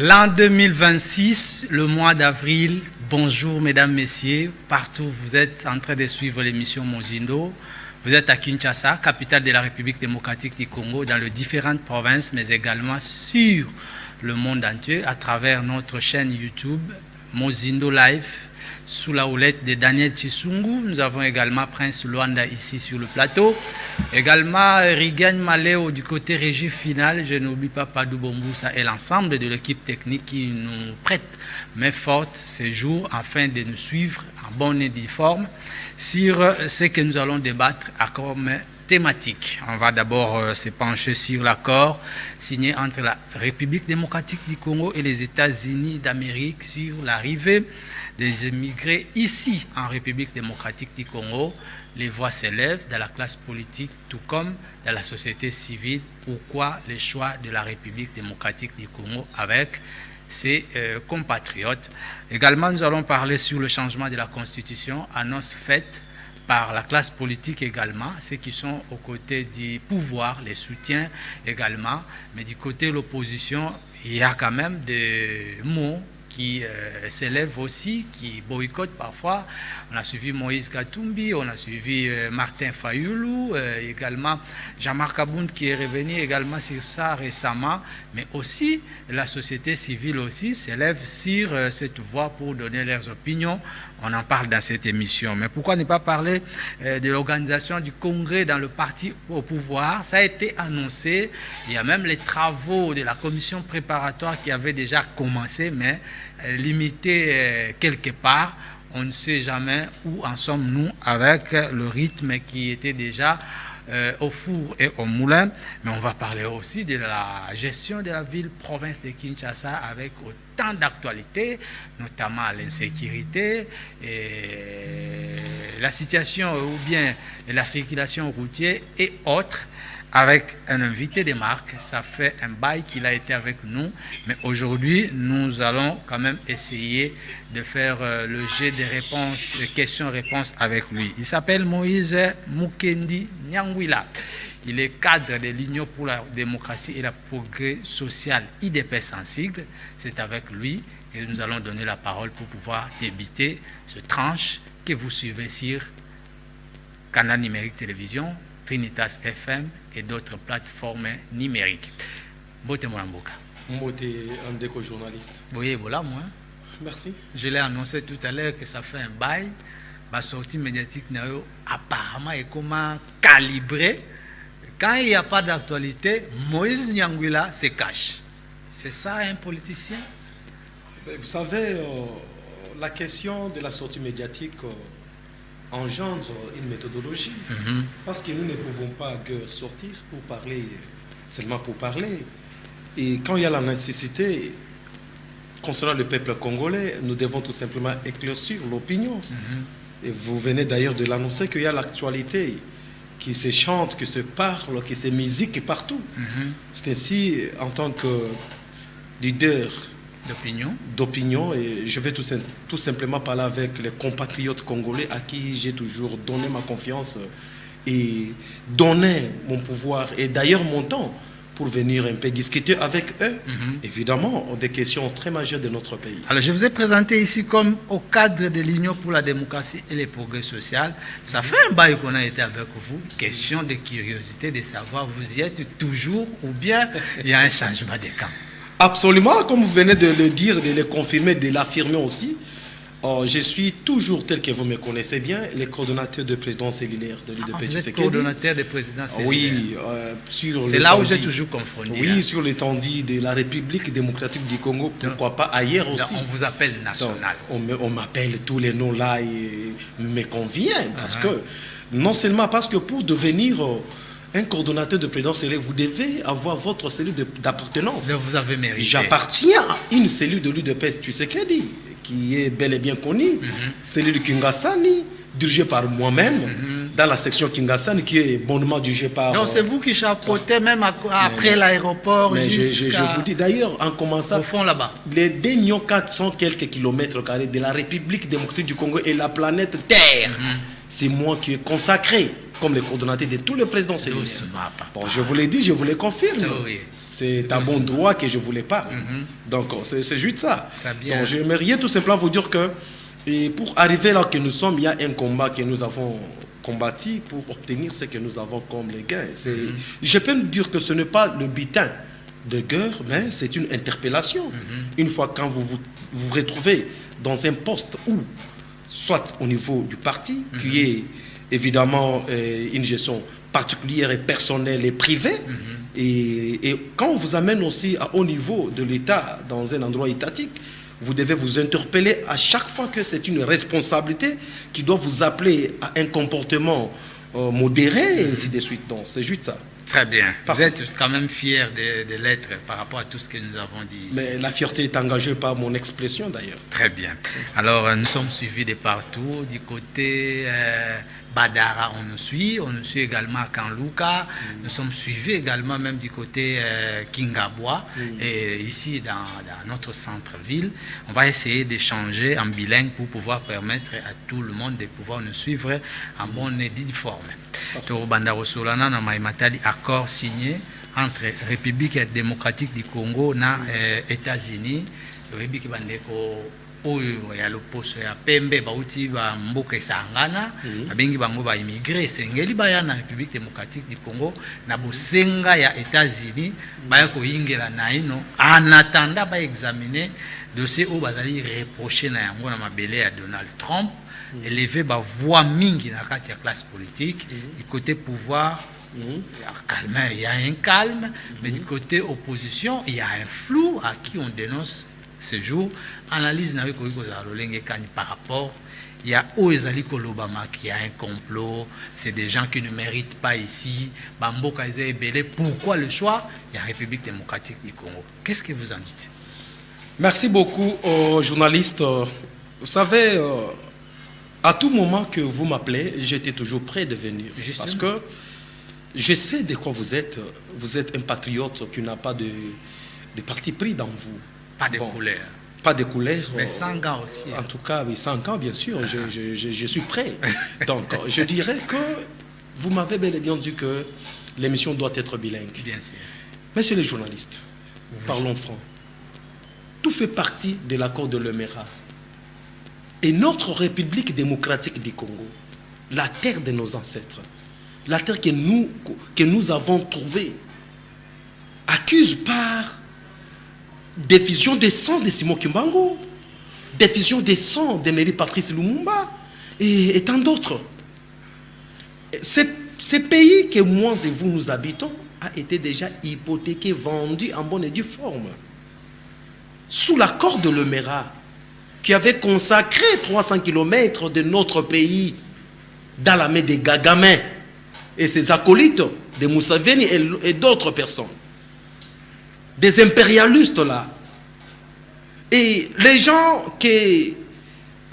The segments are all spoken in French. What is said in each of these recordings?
L'an 2026, le mois d'avril, bonjour mesdames, messieurs, partout vous êtes en train de suivre l'émission Mozindo. Vous êtes à Kinshasa, capitale de la République démocratique du Congo, dans les différentes provinces, mais également sur le monde entier, à travers notre chaîne YouTube Mozindo Live, sous la houlette de Daniel Chisungu. Nous avons également Prince Luanda ici sur le plateau. Également Rigagne Maléo du côté régie finale. Je n'oublie pas Padou Bomboussa et l'ensemble de l'équipe technique qui nous prête main forte ces jours afin de nous suivre en bonne et due forme sur ce que nous allons débattre comme thématique. On va d'abord se pencher sur l'accord signé entre la République démocratique du Congo et les États-Unis d'Amérique sur l'arrivée des immigrés ici en République démocratique du Congo. Les voix s'élèvent dans la classe politique tout comme dans la société civile. Pourquoi le choix de la République démocratique du Congo avec ses compatriotes? Également, nous allons parler sur le changement de la Constitution, annonce faite par la classe politique également, ceux qui sont aux côtés du pouvoir, les soutiens également, mais du côté de l'opposition, il y a quand même des mots qui s'élèvent aussi, qui boycottent parfois. On a suivi Moïse Katumbi, on a suivi Martin Fayoulou, également Jean-Marc Abound qui est revenu également sur ça récemment, mais aussi la société civile aussi s'élève sur cette voie pour donner leurs opinions. On en parle dans cette émission. Mais pourquoi ne pas parler de l'organisation du congrès dans le parti au pouvoir? Ça a été annoncé. Il y a même les travaux de la commission préparatoire qui avaient déjà commencé, mais limités quelque part. On ne sait jamais où en sommes-nous avec le rythme qui était déjà au four et au moulin. Mais on va parler aussi de la gestion de la ville-province de Kinshasa avec autant d'actualités, notamment l'insécurité et la situation ou bien la circulation routière et autres, avec un invité de marque. Ça fait un bail qu'il a été avec nous, mais aujourd'hui nous allons quand même essayer de faire le jet de réponses, questions-réponses avec lui. Il s'appelle Moïse Mukendi Nyangwila. Il est cadre de l'Union pour la démocratie et le progrès social, IDPS en sigle. C'est avec lui que nous allons donner la parole pour pouvoir débuter ce tranche que vous suivez sur Canal Numérique Télévision, Trinitas FM et d'autres plateformes numériques. Bote Mouramboka. Mbote Andeko journaliste. Oui, voilà moi. Merci. Je l'ai annoncé tout à l'heure que ça fait un bail. Ma sortie médiatique apparemment est comment calibrée. Quand il n'y a pas d'actualité, Moïse Nyangwila se cache. C'est ça un politicien? Vous savez, la question de la sortie médiatique engendre une méthodologie. Parce que nous ne pouvons pas sortir pour parler, seulement pour parler. Et quand il y a la nécessité, concernant le peuple congolais, nous devons tout simplement éclaircir l'opinion. Et vous venez d'ailleurs de l'annoncer qu'il y a l'actualité qui se chante, qui se parle, qui se musique partout. C'est ainsi, en tant que leader d'opinion, et je vais tout simplement parler avec les compatriotes congolais à qui j'ai toujours donné ma confiance et donné mon pouvoir et d'ailleurs mon temps pour venir un peu discuter avec eux, évidemment, des questions très majeures de notre pays. Alors, je vous ai présenté ici comme au cadre de l'Union pour la démocratie et le progrès social. Ça fait un bail qu'on a été avec vous. Question de curiosité de savoir, vous y êtes toujours ou bien il y a un changement de camp? Absolument, comme vous venez de le dire, de le confirmer, de l'affirmer aussi. Je suis toujours, tel que vous me connaissez bien, le coordonnateur de présidence cellulaire de l'UDP. Vous êtes coordonnateur de présidence cellulaire? Oui, c'est là où j'ai toujours confondu. Oui, sur l'étendue de la République démocratique du Congo, pourquoi pas ailleurs aussi. On vous appelle national. On m'appelle tous les noms là et me convient parce que, non seulement parce que pour devenir un coordonnateur de présidence cellulaire, vous devez avoir votre cellule d'appartenance. Vous avez mérité. J'appartiens à une cellule de l'UDPS, tu sais qu'elle dit, qui est bel et bien connue, cellule Kingasani, dirigée par moi-même, dans la section Kingasani, qui est bonnement dirigée par... Donc c'est vous qui chapeautez même après l'aéroport jusqu'à... Je vous dis d'ailleurs, en commençant... Au fond là-bas. Les 2 400 quelques kilomètres carrés de la République démocratique du Congo et la planète Terre. c'est moi qui ai consacré comme le coordonnateur de tous les présidents sénégalais. Bon, je vous l'ai dit, je vous le confirme. Oui. C'est à bon droit que je vous le parle. Donc, c'est juste ça. Donc, j'aimerais tout simplement vous dire que et pour arriver là que nous sommes, il y a un combat que nous avons combattu pour obtenir ce que nous avons comme les gains. Je peux dire que ce n'est pas le butin de guerre, mais c'est une interpellation. Une fois quand vous vous retrouvez dans un poste où, soit au niveau du parti, qui est évidemment une gestion particulière et personnelle et privée, et quand on vous amène aussi à haut niveau de l'État, dans un endroit étatique, vous devez vous interpeller à chaque fois que c'est une responsabilité qui doit vous appeler à un comportement modéré, et ainsi de suite. Donc, c'est juste ça. Très bien. Vous êtes quand même fier de l'être par rapport à tout ce que nous avons dit ici. Mais la fierté est engagée par mon expression d'ailleurs. Très bien. Alors, nous sommes suivis de partout. Du côté Badara, on nous suit également à Kanluka. Nous sommes suivis également même du côté Kingabwa. Et ici, dans notre centre-ville, on va essayer d'échanger en bilingue pour pouvoir permettre à tout le monde de pouvoir nous suivre en bonne et due forme. Bandaro Solana na maimatali accord signé entre République démocratique du Congo et États-Unis. République bandeko oyo ya loposo ya pembe bauti ba mboka esangana abengi bango ba immigré sengeli baya na République démocratique du Congo na bosenga ya États-Unis baya ko ingela na ino en attendant ba examiner dossier o bazali reprocher na yango na mabele ya Donald Trump. Élever ba voix mingi na kati ya classe politique du côté pouvoir il y a un calme mais du côté opposition il y a un flou à qui on dénonce ce jour analyse na ko za lolenge kani par rapport il y a Oezali Kolobama qui y a un complot, c'est des gens qui ne méritent pas ici Bamboka Eze Ebele. Pourquoi le choix? Il y a République démocratique du Congo. Qu'est-ce que vous en dites? Merci beaucoup aux journalistes. Vous savez, à tout moment que vous m'appelez, j'étais toujours prêt de venir. Justement. Parce que je sais de quoi vous êtes. Vous êtes un patriote qui n'a pas de parti pris dans vous. Pas de couleur. Pas de couleur. Mais sans gants aussi. En tout cas, oui, sans gants, bien sûr. Je suis prêt. Donc, je dirais que vous m'avez bel et bien dit que l'émission doit être bilingue. Bien sûr. Messieurs les journalistes, parlons franc. Tout fait partie de l'accord de l'Emera. Et notre République démocratique du Congo, la terre de nos ancêtres, la terre que nous avons trouvée, accuse par diffusion des sangs de Simon Kimbangu, diffusion des sangs de Mary Patrice Lumumba et tant d'autres. Ces pays que moi et vous nous habitons a été déjà hypothéqué, vendu en bonne et due forme. Sous l'accord de l'Emera, qui avait consacré 300 km de notre pays dans la main des Gagamins et ses acolytes, de Museveni et d'autres personnes. Des impérialistes là. Et les gens que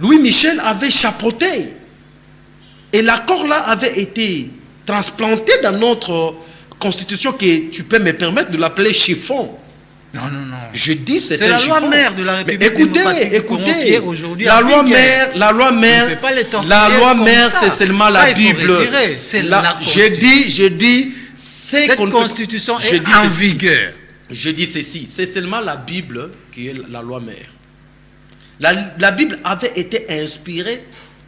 Louis Michel avait chapeautés. Et l'accord là avait été transplanté dans notre constitution que tu peux me permettre de l'appeler chiffon. Non. Je dis c'est la loi mère de la République démocratique du Congo qui est aujourd'hui la loi mère, c'est seulement la Bible. Je dis cette constitution est en vigueur. Je dis ceci, c'est seulement la Bible qui est la loi mère. La Bible avait été inspirée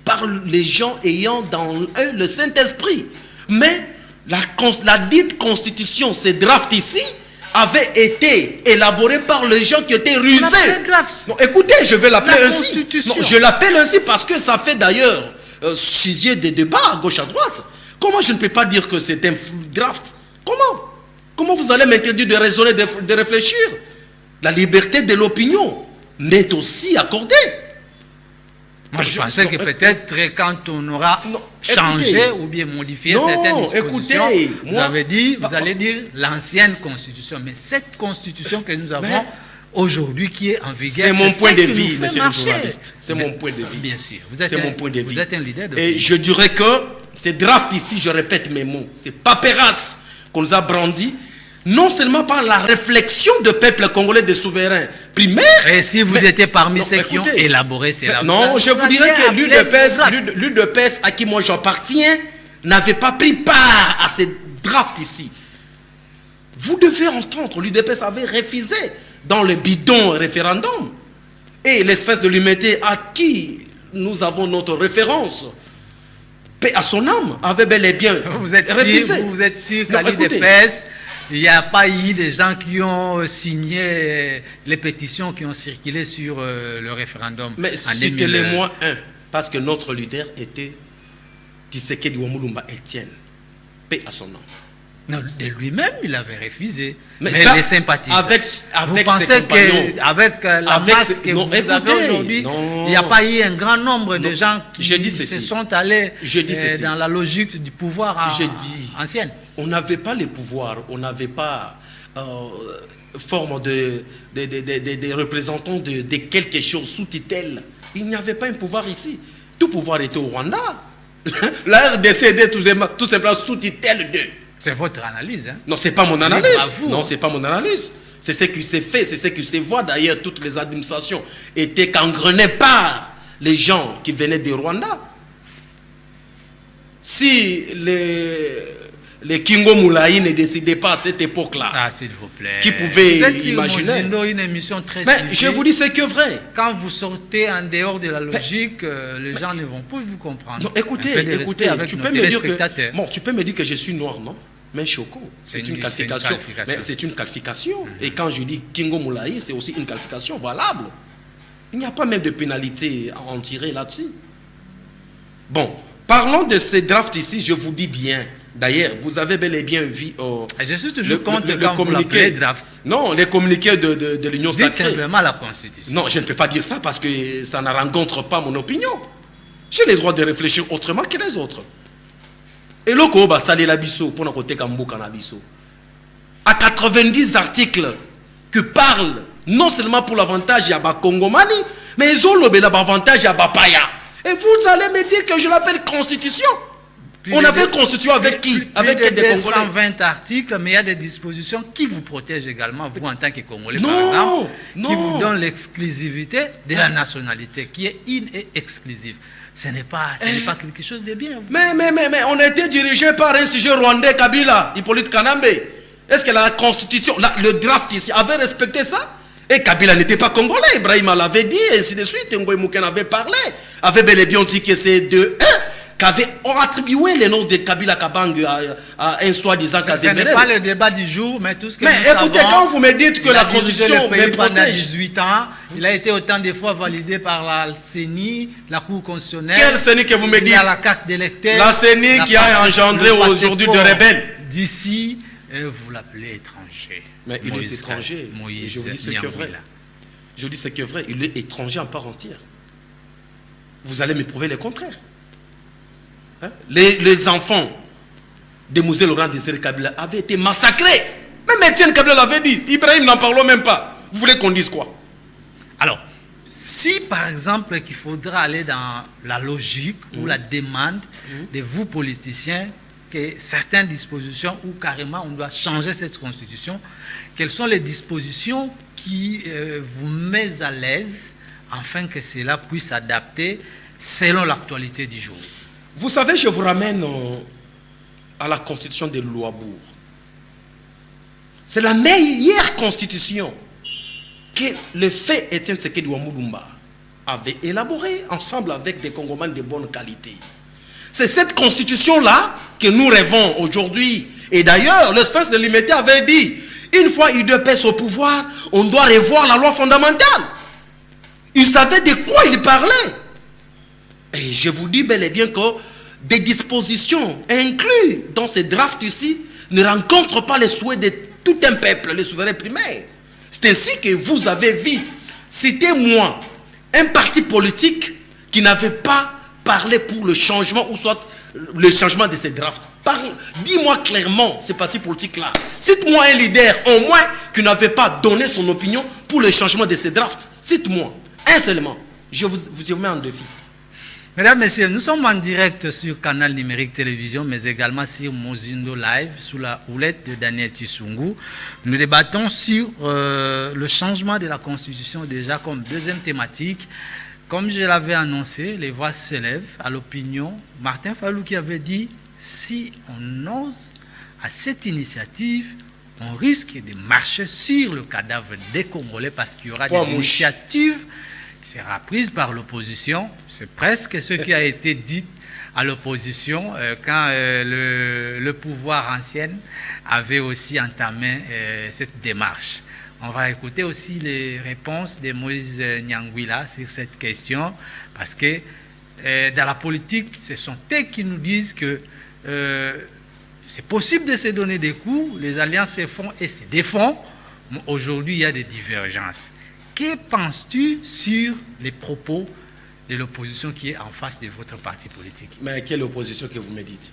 par les gens ayant dans eux le Saint-Esprit. Mais la dite constitution, ce draft ici, avait été élaboré par les gens qui étaient rusés. Non, écoutez, je vais l'appeler ainsi. Non, je l'appelle ainsi parce que ça fait d'ailleurs sujet de débat à gauche à droite. Comment je ne peux pas dire que c'est un draft? Comment vous allez m'interdire de raisonner, de réfléchir? La liberté de l'opinion m'est aussi accordée. Moi, je pensais que peut-être quand on aura changé ou bien modifié certaines dispositions, vous allez dire l'ancienne constitution. Mais cette constitution que nous avons aujourd'hui qui est en vigueur, c'est mon point de vue, monsieur le journaliste. C'est mon point de vue. Bien sûr. C'est mon point de vue. Vous êtes un leader de Et je dirais que ces drafts ici, je répète mes mots, c'est paperasse qu'on nous a brandi, non seulement par la réflexion du peuple congolais des souverains primaires. Et si vous étiez parmi ceux qui ont élaboré ces rapports? Non, je vous dirais que l'UDPS à qui moi j'appartiens n'avait pas pris part à ces drafts ici. Vous devez entendre, l'UDPS avait refusé dans le bidon référendum. Et l'espèce de l'humanité à qui nous avons notre référence, paix à son âme, avait bel et bien refusé. Vous êtes sûr qu'à l'UDPS, il n'y a pas eu des gens qui ont signé les pétitions qui ont circulé sur le référendum? Mais citez-les-moi un, parce que notre leader était Tshisekedi Wamulumba Etienne, paix à son âme. Non, de lui-même, il avait refusé. Mais les sympathisants. Vous pensez qu'avec la masse que vous avez aujourd'hui, il n'y a pas eu un grand nombre de gens qui se sont allés dans la logique du pouvoir ancienne? On n'avait pas le pouvoir, on n'avait pas forme de représentants de quelque chose sous tutelle. Il n'y avait pas un pouvoir ici. Tout pouvoir était au Rwanda. La RDC était tout simplement sous tutelle de... C'est votre analyse, hein? Non, c'est pas mon analyse. Non, c'est pas mon analyse. C'est ce qui s'est fait, c'est ce qui se voit. D'ailleurs, toutes les administrations étaient gangrenées par les gens qui venaient du Rwanda. Si les Kingo Moulaï ne décidaient pas à cette époque-là, s'il vous plaît, qui pouvaient vous êtes imaginer une émission très mais je vous dis c'est que vrai. Quand vous sortez en dehors de la logique, les gens ne vont pas vous comprendre. Non, écoutez, tu peux me dire que bon, tu peux me dire que je suis noir, non? Mais Choco, c'est une qualification. C'est une qualification. Et quand je dis Kingo Moulaï, c'est aussi une qualification valable. Il n'y a pas même de pénalité à en tirer là-dessus. Bon, parlons de ces drafts ici, je vous dis bien. D'ailleurs, vous avez bel et bien vu je suis toujours contre le communiqué draft. Non, les communiqués de l'Union sacrée. Dites simplement la Constitution. Non, je ne peux pas dire ça parce que ça ne rencontre pas mon opinion. J'ai le droit de réfléchir autrement que les autres. Et loko ba sali la biso pour côté kambuka na biso. À 90 articles que parlent non seulement pour l'avantage ya ba Congomani, mais ils ont l'avantage ya ba Paya. Et vous allez me dire que je l'appelle Constitution. On avait constitué avec qui? Avec des Congolais. 120 articles, mais il y a des dispositions qui vous protègent également, vous en tant que Congolais, par exemple, qui vous donnent l'exclusivité de la nationalité, qui est in et exclusive. Ce n'est pas quelque chose de bien. Mais on a été dirigé par un sujet rwandais, Kabila, Hippolyte Kanambe. Est-ce que la Constitution, le draft ici, avait respecté ça? Et Kabila n'était pas congolais, Ibrahim l'avait dit, et ainsi de suite. Ngoï Mouken avait parlé, avait bel et bien dit que c'est de eux qui ont attribué les noms de Kabila Kabang à un soi-disant Casimir. Ce n'est pas le débat du jour, mais tout ce que nous écoutez, savons, quand vous me dites que la Constitution me pendant 18 ans, il a été autant de fois validé par la CENI, la Cour constitutionnelle. Quelle CENI que vous me dites? Il y a la carte d'électeur. La CENI qui a engendré aujourd'hui de rebelles. D'ici, vous l'appelez étranger. Mais il est étranger. Moïse, je vous dis ce qui est vrai. Je vous dis ce qui est vrai. Il est étranger en part entière. Vous allez me prouver le contraire. Hein? Les enfants de Mosé Laurent Désiré Kabila avaient été massacrés. Même Étienne Kabila l'avait dit. Ibrahim n'en parlons même pas. Vous voulez qu'on dise quoi? Alors, si par exemple qu'il faudra aller dans la logique ou la demande de vous politiciens que certaines dispositions ou carrément on doit changer cette constitution, quelles sont les dispositions qui vous mettent à l'aise afin que cela puisse s'adapter selon l'actualité du jour? Vous savez, je vous ramène à la constitution de Louabourg. C'est la meilleure constitution que le fait Étienne Tshisekedi Wamulumba avait élaborée ensemble avec des Congolais de bonne qualité. C'est cette constitution-là que nous rêvons aujourd'hui. Et d'ailleurs, l'espace de l'Immédiat avait dit, une fois UDPS au pouvoir, on doit revoir la loi fondamentale. Il savait de quoi il parlait. Et je vous dis bel et bien que des dispositions incluses dans ces drafts ici ne rencontrent pas les souhaits de tout un peuple, les souverains primaires. C'est ainsi que vous avez vu, citez-moi, un parti politique qui n'avait pas parlé pour le changement ou soit le changement de ces drafts. Dis-moi clairement ces partis politiques-là. Cite-moi un leader au moins qui n'avait pas donné son opinion pour le changement de ces drafts. Cite-moi, un seulement. Je vous mets en défi. Mesdames, Messieurs, nous sommes en direct sur Canal Numérique Télévision, mais également sur Mozindo Live, sous la houlette de Daniel Tissungu. Nous débattons sur le changement de la Constitution, déjà comme deuxième thématique. Comme je l'avais annoncé, les voix s'élèvent à l'opinion. Martin Fayulu qui avait dit, si on ose à cette initiative, on risque de marcher sur le cadavre des Congolais parce qu'il y aura des initiatives qui sera prise par l'opposition. C'est presque ce qui a été dit à l'opposition quand le pouvoir ancien avait aussi entamé cette démarche. On va écouter aussi les réponses de Moïse Nyangwila sur cette question parce que dans la politique, ce sont eux qui nous disent que c'est possible de se donner des coups, les alliances se font et se défont. Aujourd'hui, il y a des divergences. Que penses-tu sur les propos de l'opposition qui est en face de votre parti politique? Mais quelle opposition que vous me dites?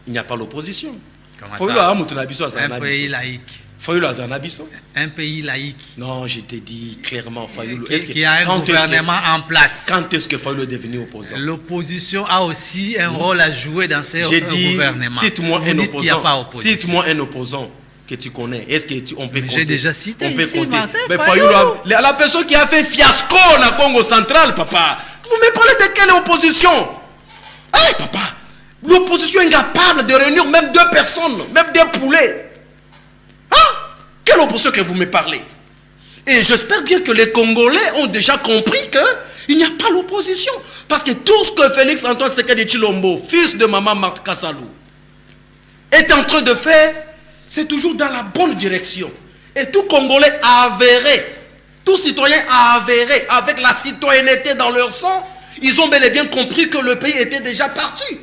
Il n'y a pas l'opposition. Comment ça? Un pays laïque. Un pays laïque. Non, je t'ai dit clairement, Fayulu. Qui a un gouvernement en place. Quand est-ce que Fayulu est devenu opposant? L'opposition a aussi un rôle à jouer dans ce gouvernement. Cite-moi un opposant que tu connais. Est-ce qu'on peut compter? J'ai déjà cité ici, Martin Fayulu, la personne qui a fait fiasco dans Congo central, papa. Vous me parlez de quelle opposition? Hey, papa, l'opposition est incapable de réunir même deux personnes, même des poulets. Hein? Quelle opposition que vous me parlez? Et j'espère bien que les Congolais ont déjà compris qu'il n'y a pas l'opposition. Parce que tout ce que Félix Antoine Tshisekedi Tshilombo, fils de maman Marthe Kassalou, est en train de faire, c'est toujours dans la bonne direction. Et tout Congolais avéré, tout citoyen avéré, avec la citoyenneté dans leur sang, ils ont bel et bien compris que le pays était déjà parti.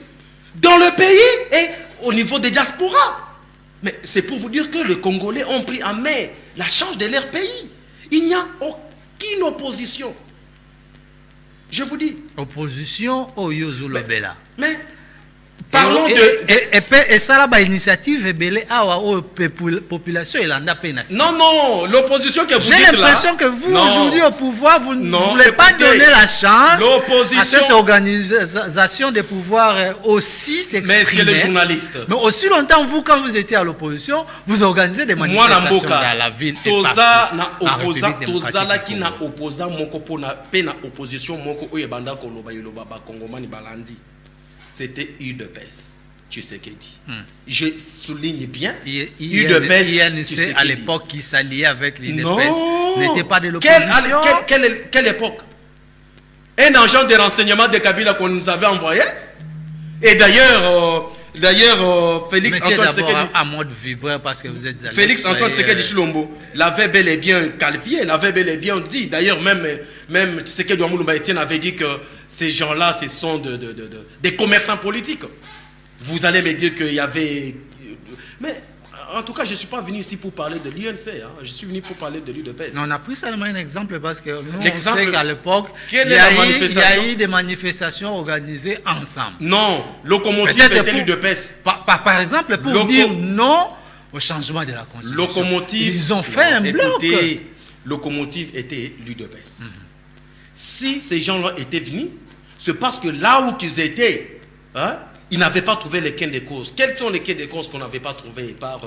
Dans le pays et au niveau des diasporas. Mais c'est pour vous dire que les Congolais ont pris en main la charge de leur pays. Il n'y a aucune opposition. Je vous dis. Opposition au Yozulobela. Mais parlons de... Et ça, là, initiative, population, il en a peine. Non, l'opposition que vous dites là... J'ai l'impression que vous, aujourd'hui, au pouvoir, vous ne voulez pas donner la chance à cette organisation de pouvoir aussi s'exprimer. Mais c'est les journalistes. Mais aussi longtemps, vous, quand vous étiez à l'opposition, vous organisez des manifestations dans la ville et partout. Tozala qui n'a opposant, moko pona pena opposition, moko oyebanda koloba yoloba ba kongomani balandi. C'était UDPS, Tshisekedi. Je souligne bien, UDPS, à l'époque, qui s'alliait avec l'UDPS, n'était pas de l'opposition. Quelle époque? Un agent de renseignement de Kabila qu'on nous avait envoyé. Et d'ailleurs, Félix Antoine Tshisekedi... à mode vibreur parce que vous êtes... Félix Antoine Tshisekedi Tshilombo l'avait bel et bien qualifié, l'avait bel et bien dit. D'ailleurs, même Tshisekedi Ouamoulou Etienne avait dit que ces gens-là, ce sont des commerçants politiques. Vous allez me dire qu'il y avait... Mais en tout cas, je ne suis pas venu ici pour parler de l'UNC. Hein. Je suis venu pour parler de l'UDPS. Non, on a pris seulement un exemple parce que nous, on sait qu'à l'époque, il y a eu des manifestations organisées ensemble. Non, Locomotive était l'UDPS. Par exemple, pour dire non au changement de la Constitution. Locomotive, ils ont fait un bloc. Locomotive était l'UDPS. Si ces gens-là étaient venus, c'est parce que là où ils étaient, hein, ils n'avaient pas trouvé les gains de cause. Quels sont les gains de cause qu'on n'avait pas trouvés par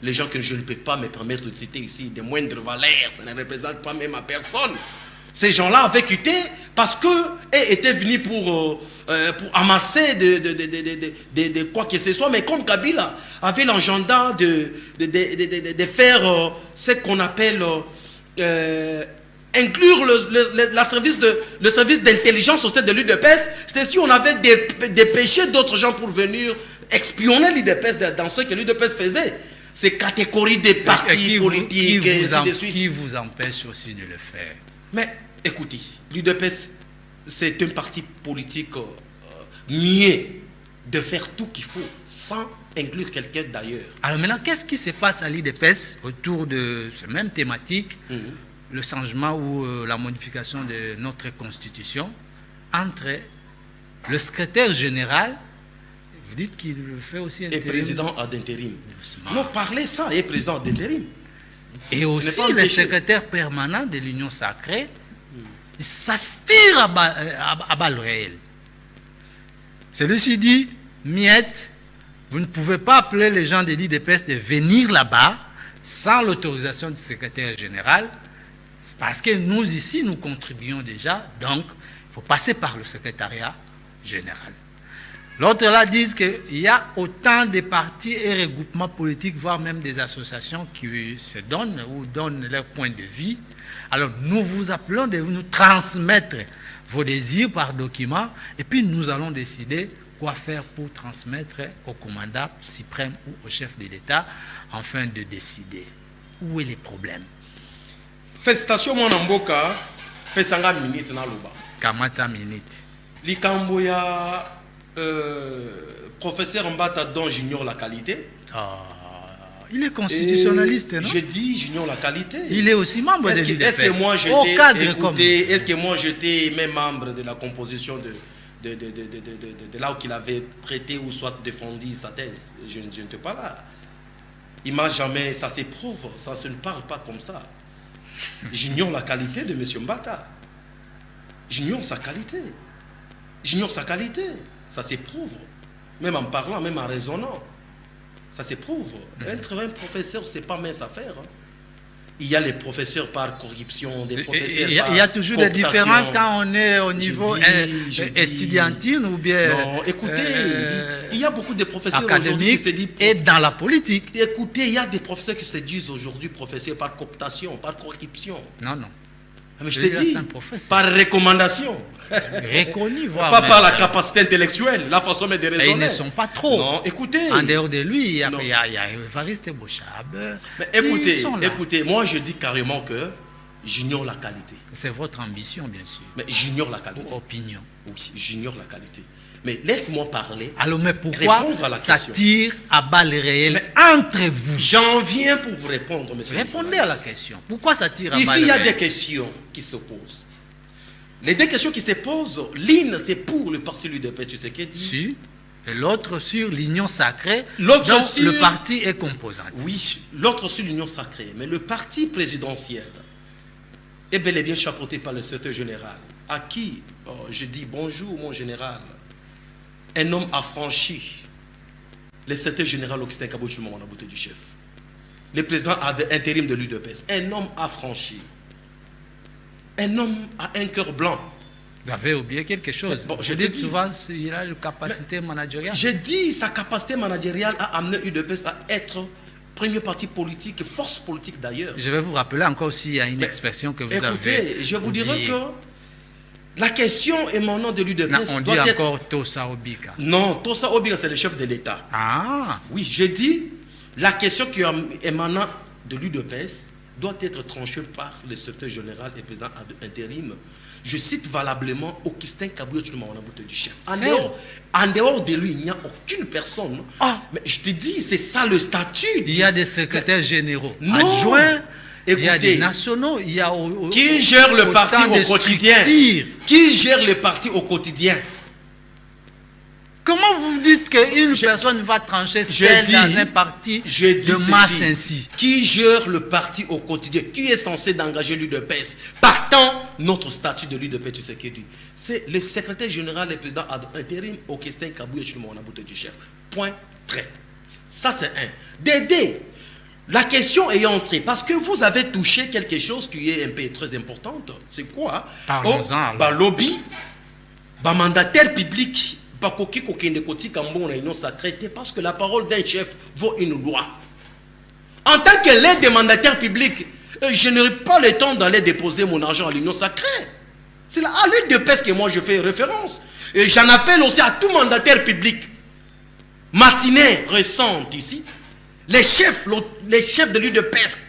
les gens que je ne peux pas me permettre de citer ici, des moindres valeurs, ça ne représente pas même ma personne. Ces gens-là avaient quitté parce qu'ils étaient venus pour amasser de quoi que ce soit. Mais comme Kabila avait l'agenda de faire ce qu'on appelle... inclure le service d'intelligence au sein de l'UDPS, c'était si on avait dépêché d'autres gens pour venir espionner l'UDPS dans ce que l'UDPS faisait. Ces catégories de partis politiques et ainsi de suite. Qui vous empêche aussi de le faire? Mais écoutez, l'UDPS, c'est un parti politique mieux de faire tout qu'il faut sans inclure quelqu'un d'ailleurs. Alors maintenant, qu'est-ce qui se passe à l'UDPS autour de cette même thématique? Le changement ou la modification de notre constitution entre le secrétaire général, vous dites qu'il le fait aussi intérim. Et président d'intérim. Non, parlez ça, et président d'intérim. Et aussi le secrétaire permanent de l'Union sacrée, ça se tire à balles réelles. Celui-ci dit, Miette, vous ne pouvez pas appeler les gens de l'IDPS de venir là-bas sans l'autorisation du secrétaire général, parce que nous ici, nous contribuons déjà, donc il faut passer par le secrétariat général. L'autre là dit qu'il y a autant de partis et regroupements politiques, voire même des associations qui se donnent ou donnent leur point de vue. Alors nous vous appelons de nous transmettre vos désirs par document et puis nous allons décider quoi faire pour transmettre au commandant suprême ou au chef de l'État afin de décider. Où est le problème? Félicitations mon amboka, pesanga minute na loba. Kamata minute. Likambo ya professeur Mbata dont j'ignore la qualité. Il est constitutionnaliste, non? Je dis j'ignore la qualité. Il est aussi membre de l'UDPS. Est-ce que moi j'étais même membre de la composition de là où il avait prêté ou soit défendu sa thèse? Je n'étais pas là. Il m'a jamais, ça s'éprouve, ça se ne parle pas comme ça. J'ignore la qualité de M. Mbata. J'ignore sa qualité. J'ignore sa qualité. Ça s'éprouve. Même en parlant, même en raisonnant. Ça s'éprouve. Être un professeur, ce n'est pas mince affaire. Il y a les professeurs par corruption, des professeurs par il y a toujours des différences quand on est au niveau estudiantine ou bien... Non, écoutez, il y a beaucoup de professeurs aujourd'hui qui se disent... Et dans la politique. Écoutez, il y a des professeurs qui se disent aujourd'hui professeurs par cooptation, par corruption. Non, non. Mais je te dis, par recommandation. Reconnu, voire pas par la capacité intellectuelle, la façon de raisonner. Et ils ne sont pas trop. Non, écoutez. En dehors de lui, il y a Evariste Bochab. Mais écoutez, moi je dis carrément que j'ignore la qualité. C'est votre ambition, bien sûr. Mais j'ignore la qualité. Votre opinion. Oui, j'ignore la qualité. Mais laisse-moi parler. Alors, mais pourquoi ça tire à balles réelles entre vous? J'en viens pour vous répondre, monsieur. Répondez à la question. Pourquoi ça tire à balles réelles? Ici, il y a des questions qui se posent. Les deux questions qui se posent, l'une, c'est pour le parti l'UDPS, tu sais qu'est dit. Si. Et l'autre sur l'union sacrée, l'autre dont sur... le parti est composante. Oui, l'autre sur l'union sacrée. Mais le parti présidentiel est bel et bien chapeauté par le secrétaire général, à qui je dis bonjour, mon général. Un homme affranchi, le secrétaire général Augustin Kabouchi Mamanabouté du chef, le président intérim de l'UDPS, un homme affranchi, un homme à un cœur blanc. Vous avez oublié quelque chose. Bon, je dis souvent qu'il a une capacité managériale. J'ai dit sa capacité managériale a amené l'UDPS à être premier parti politique, force politique d'ailleurs. Je vais vous rappeler encore s'il y a une expression que vous avez. Écoutez, je vous dirais que la question émanant de l'UDPS on dit encore Tosa Obika. Non, Tosa Obika, c'est le chef de l'État. Ah. Oui, je dis, la question qui émanant de l'UDPS doit être tranchée par le secrétaire général et président intérim. Je cite valablement Augustin Kabouchi Mamanabouté du chef. En dehors de lui, il n'y a aucune personne. Mais je te dis, c'est ça le statut. Il y a des secrétaires généraux adjoints. Écoutez, il y a des nationaux, il y a qui gère le parti au quotidien? Qui gère le parti au quotidien? Comment vous dites qu'une personne va trancher celle dans un parti de masse ainsi? Qui gère le parti au quotidien? Qui est censé d'engager l'UDPS? Partant, notre statut de l'UDPS, tu sais qui dit. C'est le secrétaire général et président intérim Augustin Kabouchi Mamanabouté du chef. Point, trait. Ça, c'est un. Dédé. La question est entrée parce que vous avez touché quelque chose qui est un peu très importante. C'est quoi? Parlons-en. Lobby, mandataire public, parce que la parole d'un chef vaut une loi. En tant que l'aide des mandataires publics, je n'aurai pas le temps d'aller déposer mon argent à l'union sacrée. C'est à l'UDPS que moi je fais référence. Et j'en appelle aussi à tout mandataire public. Matinée récente ici. Les chefs de l'UDPS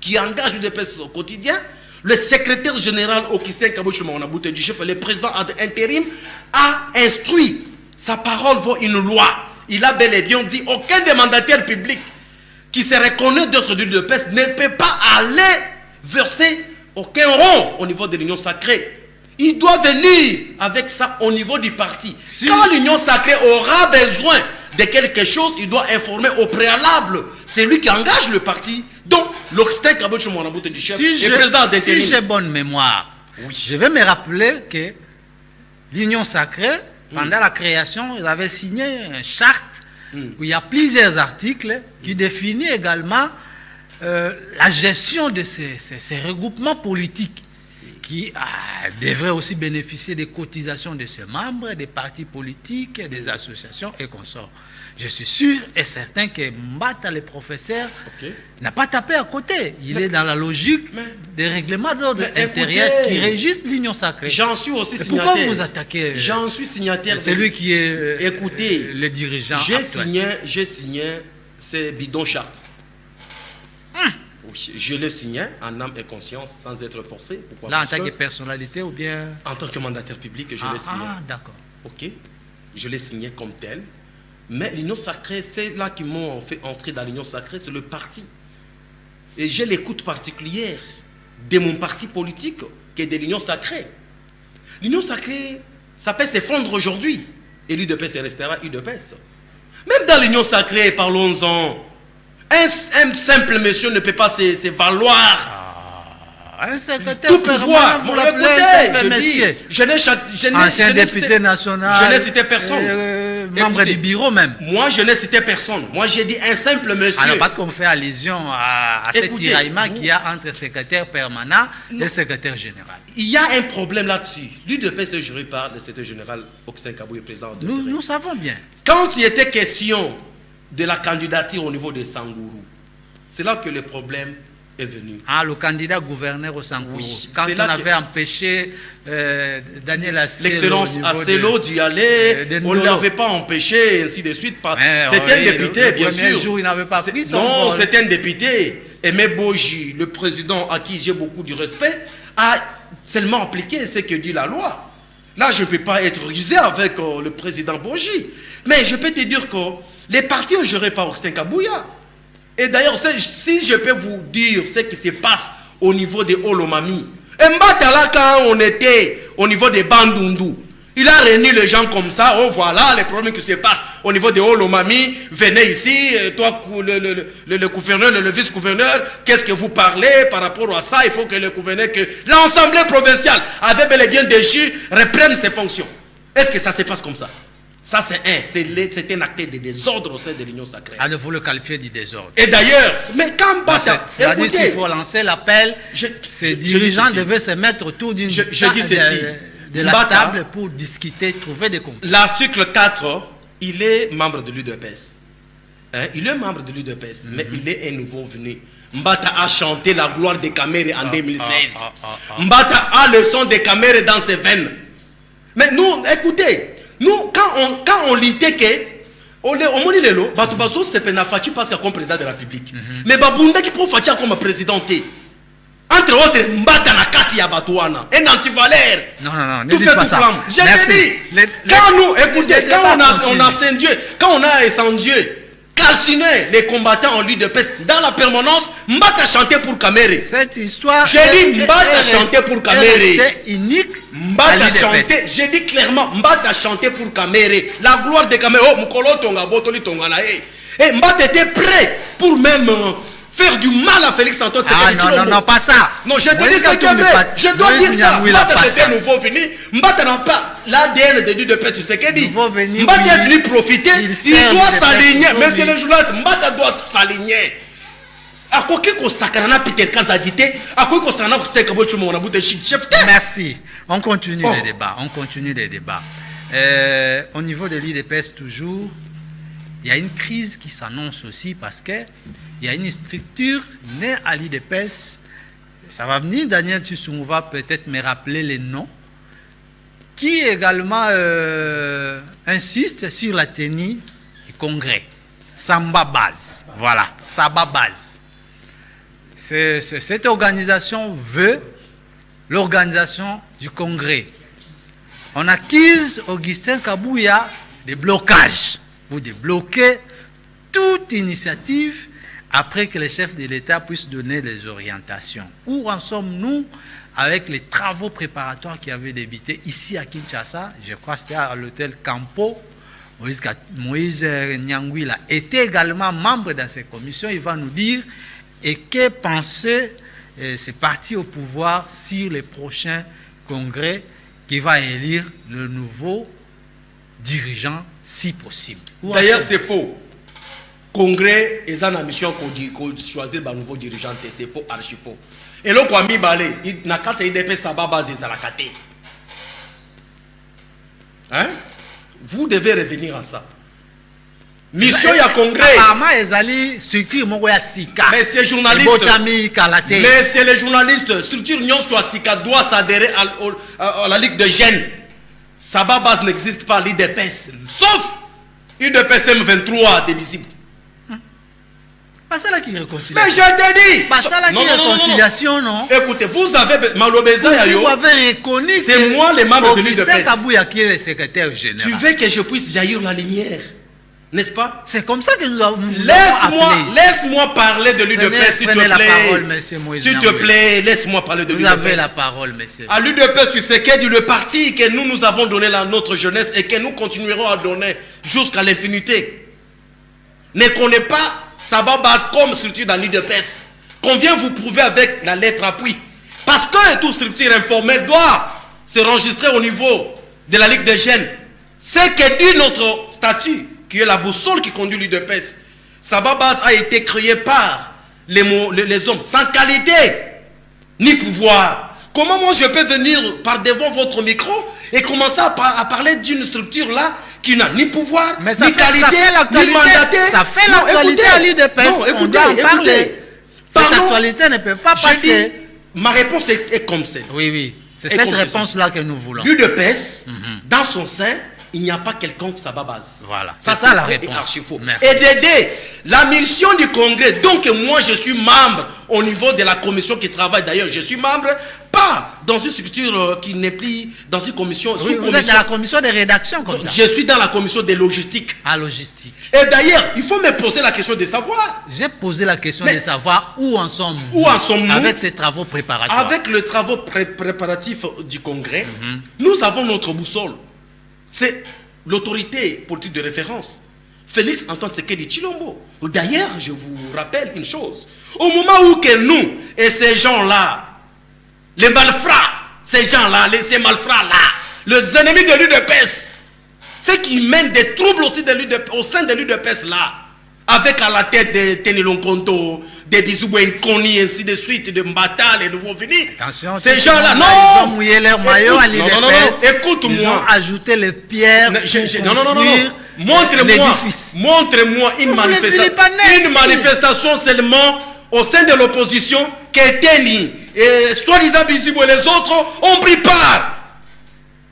qui engagent l'UDPS au quotidien, le secrétaire général Augustin Kabouchi Mamanabouté du chef, le président intérim, a instruit. Sa parole vaut une loi. Il a bel et bien dit aucun des mandataires publics qui se reconnaît d'être de l'UDPS ne peut pas aller verser aucun rond au niveau de l'union sacrée. Il doit venir avec ça au niveau du parti. Quand l'union sacrée aura besoin de quelque chose, il doit informer au préalable. C'est lui qui engage le parti. Donc, l'Augustin Kabouchi Mamanabouté du chef, le président d'intérim. Si j'ai bonne mémoire, je vais me rappeler que l'union sacrée Pendant la création, ils avaient signé une charte où il y a plusieurs articles qui définissent également la gestion de ces regroupements politiques qui devraient aussi bénéficier des cotisations de ses membres, des partis politiques, des associations et consorts. Je suis sûr et certain que Mbata, le professeur, n'a pas tapé à côté. Il est dans la logique des règlements d'ordre intérieur qui régissent l'Union sacrée. J'en suis aussi signataire. Pourquoi vous attaquez J'en suis signataire. C'est lui qui est écoutez, le dirigeant. J'ai signé ces bidons chartes. Oui, je l'ai signé en âme et conscience sans être forcé. Pourquoi? Là, en tant que personnalité ou bien... En tant que mandataire public, je l'ai signé. Ah, d'accord. Ok, je l'ai signé comme tel. Mais l'Union sacrée, c'est là qui m'ont fait entrer dans l'Union sacrée, c'est le parti. Et j'ai l'écoute particulière de mon parti politique qui est de l'Union sacrée. L'Union sacrée, ça peut s'effondrer aujourd'hui. Et l'UDPS restera UDPS. Même dans l'Union sacrée, parlons-en. Un simple monsieur ne peut pas se valoir. Un secrétaire tout pouvoir. Vous l'appelez monsieur. Ancien député national. Je n'ai cité personne. Membre du bureau même. Moi, je n'ai cité personne. Moi, j'ai dit un simple monsieur. Alors, parce qu'on fait allusion à ce tiraillement qu'il y a entre secrétaire permanent et secrétaire général. Il y a un problème là-dessus. L'UDPS, je parle de secrétaire général Augustin Kabuye, président de nous savons bien. Quand il était question de la candidature au niveau de Sangourou, c'est là que le problème est venu. Ah, le candidat gouverneur au Sangourou. Oui, quand on avait empêché Daniel Asselo, l'excellence Asselo d'y aller, on ne l'avait pas empêché, ainsi de suite. C'était un député, bien sûr. Le premier jour, il n'avait pas pris son Non, vol. c'était un député. Aimé Boji, le président à qui j'ai beaucoup de respect, a seulement appliqué ce que dit la loi. Là, je ne peux pas être rusé avec le président Boji. Mais je peux te dire que les partis ont géré par Augustin Kabuye. Et d'ailleurs, si je peux vous dire ce qui se passe au niveau de Olomami, Mbatala, quand on était au niveau de Bandundu, il a réuni les gens comme ça. Oh, voilà les problèmes qui se passent au niveau de Olomami. Venez ici, toi, le gouverneur, le vice-gouverneur, qu'est-ce que vous parlez par rapport à ça? Il faut que le gouverneur, que l'Assemblée provinciale avait bel et bien déchu, reprenne ses fonctions. Est-ce que ça se passe comme ça? Ça, c'est un acte de désordre au sein de l'Union sacrée. Alors, vous le qualifiez du désordre. Et d'ailleurs, mais quand Mbata... C'est-à-dire s'il faut lancer l'appel, ces dirigeants devaient se mettre autour d'une de la table pour discuter, trouver des compromis. L'article 4, il est membre de l'UDPS. Il est membre de l'UDPS, mais il est un nouveau venu. Mbata a chanté la gloire des Kamere en 2016. Mbata a le son des Kamere dans ses veines. Mais nous, écoutez... Nous, quand on litait que, on dit lelo, Batubazo c'est penafachi parce qu'il comme président de la République. Mais Babunda qui peut faire comme président. Entre autres, Mbata na kati ya Batouana, un antivalère. Non, ne dites pas ça. Je te dis, quand nous, écoutez, quand on a incendié, quand on a incendié, calciné les combattants en l'UDPS dans la permanence, Mbata chantait pour Kamere. Cette histoire, j'ai dit Mbata chantait pour Kamere. C'était unique. Mbata chantait, j'ai dit clairement, Mbata chantait pour Kamere. La gloire de Kamere. Oh, Mukolo Tonga, Botoli Tonga na e. Et Mbata était prêt pour même faire du mal à Félix Antoine. Ah non, pas ça. Non, je te dis ce qui est vrai. Je dois dire ça. Mbata c'était nouveau venu. Mbata n'a pas l'ADN de l'UDPS, tu sais qu'elle dit. Mbata est venu profiter. Il doit s'aligner. Monsieur le journaliste, Mbata doit s'aligner. Merci. On continue les débats. Au niveau de l'UDPS toujours, il y a une crise qui s'annonce aussi parce que il y a une structure née à l'UDPS. Ça va venir, Daniel Tissou va peut-être me rappeler les noms, qui également insiste sur la tenue du congrès. Samba Base. Voilà, Samba Base. Cette organisation veut l'organisation du congrès. On accuse Augustin Kabuye de blocage pour débloquer toute initiative après que les chefs de l'État puissent donner des orientations. Où en sommes-nous avec les travaux préparatoires qui avaient débuté ici à Kinshasa? Je crois que c'était à l'hôtel Campo. Moïse Nyangwila était également membre dans ces commissions. Il va nous dire et que penser ces partis au pouvoir sur les prochains congrès qui va élire le nouveau dirigeants si possible. D'ailleurs, c'est faux. Congrès, ils ont la mission qu'on choisir un nouveau dirigeant. C'est faux, archi faux. Et là, quand on balé, il n'a qu'à IDP Sababa Zezalakate. Hein? Vous devez revenir à ça. Mission ya congrès. Mais c'est journaliste. Mais c'est les journalistes. Structure Nyon Sika doit s'adhérer à la Ligue de Gênes. Sababas n'existe pas, l'IDPS. Sauf l'IDPS M23 des visibles. Pas ça là qui réconcilie. Mais je t'ai dit. Pas ça là qui réconciliation, non. Écoutez, vous avez Malobeza Yayo. Vous avez reconnu. C'est moi les membres de l'IDPS. Kabouya qui est le secrétaire général. Tu veux que je puisse jaillir la lumière, n'est-ce pas? C'est comme ça que nous avons. Laisse-moi parler de l'UDPS, s'il te plaît. S'il te plaît, laisse-moi parler de l'UDPS. Vous avez la parole, monsieur. À l'UDPS, tu sais qu'est le parti que nous avons donné à notre jeunesse et que nous continuerons à donner jusqu'à l'infinité. Ne connaît pas Sababas comme structure dans l'UDPS. Qu'on vient vous prouver avec la lettre appui. Parce que toute structure informelle doit se enregistrer au niveau de la Ligue des Gênes. C'est que dit notre statut, qui est la boussole qui conduit l'UDPS. Sababas a été créé par les hommes sans qualité ni pouvoir. Comment moi je peux venir par devant votre micro et commencer à parler d'une structure là qui n'a ni pouvoir, mais ni qualité, ni mandaté? Ça fait l'actualité à l'UDPS. On doit en parler. Cette actualité ne peut pas passer. Ma réponse est comme ça. Oui, oui. C'est cette réponse-là que nous voulons. L'UDPS, dans son sein, il n'y a pas quelqu'un que Sababas. Voilà. C'est ça la réponse. Et d'aider la mission du Congrès. Donc moi, je suis membre au niveau de la commission qui travaille. D'ailleurs, je suis membre, pas dans une structure qui n'est plus dans une commission. Oui, vous êtes dans la commission de rédaction comme ça. Je suis dans la commission de logistique. Ah, logistique. Et d'ailleurs, il faut me poser la question de savoir. J'ai posé la question de savoir où en sommes-nous avec ces travaux préparatoires. Avec les travaux préparatifs du Congrès, nous avons notre boussole. C'est l'autorité politique de référence. Félix Antoine Tshisekedi Tshilombo. D'ailleurs, je vous rappelle une chose. Au moment où que nous et ces gens-là, les malfrats, ces gens-là, ces malfrats-là, les ennemis de l'UDPS, ceux qui mènent des troubles aussi au sein de l'UDPS là, avec à la tête de Tenilon Konto, des Bizoubou Nkoni, ainsi de suite, de Mbatal et de Vovini. Attention, ces gens-là, non! Ils ont mouillé leur maillot à l'UDPS. Écoute-moi. Ils ont ajouté les pierres. Non. Montre-moi une manifestation seulement au sein de l'opposition que Teni et soi-disant Bizoubou et les autres ont pris part.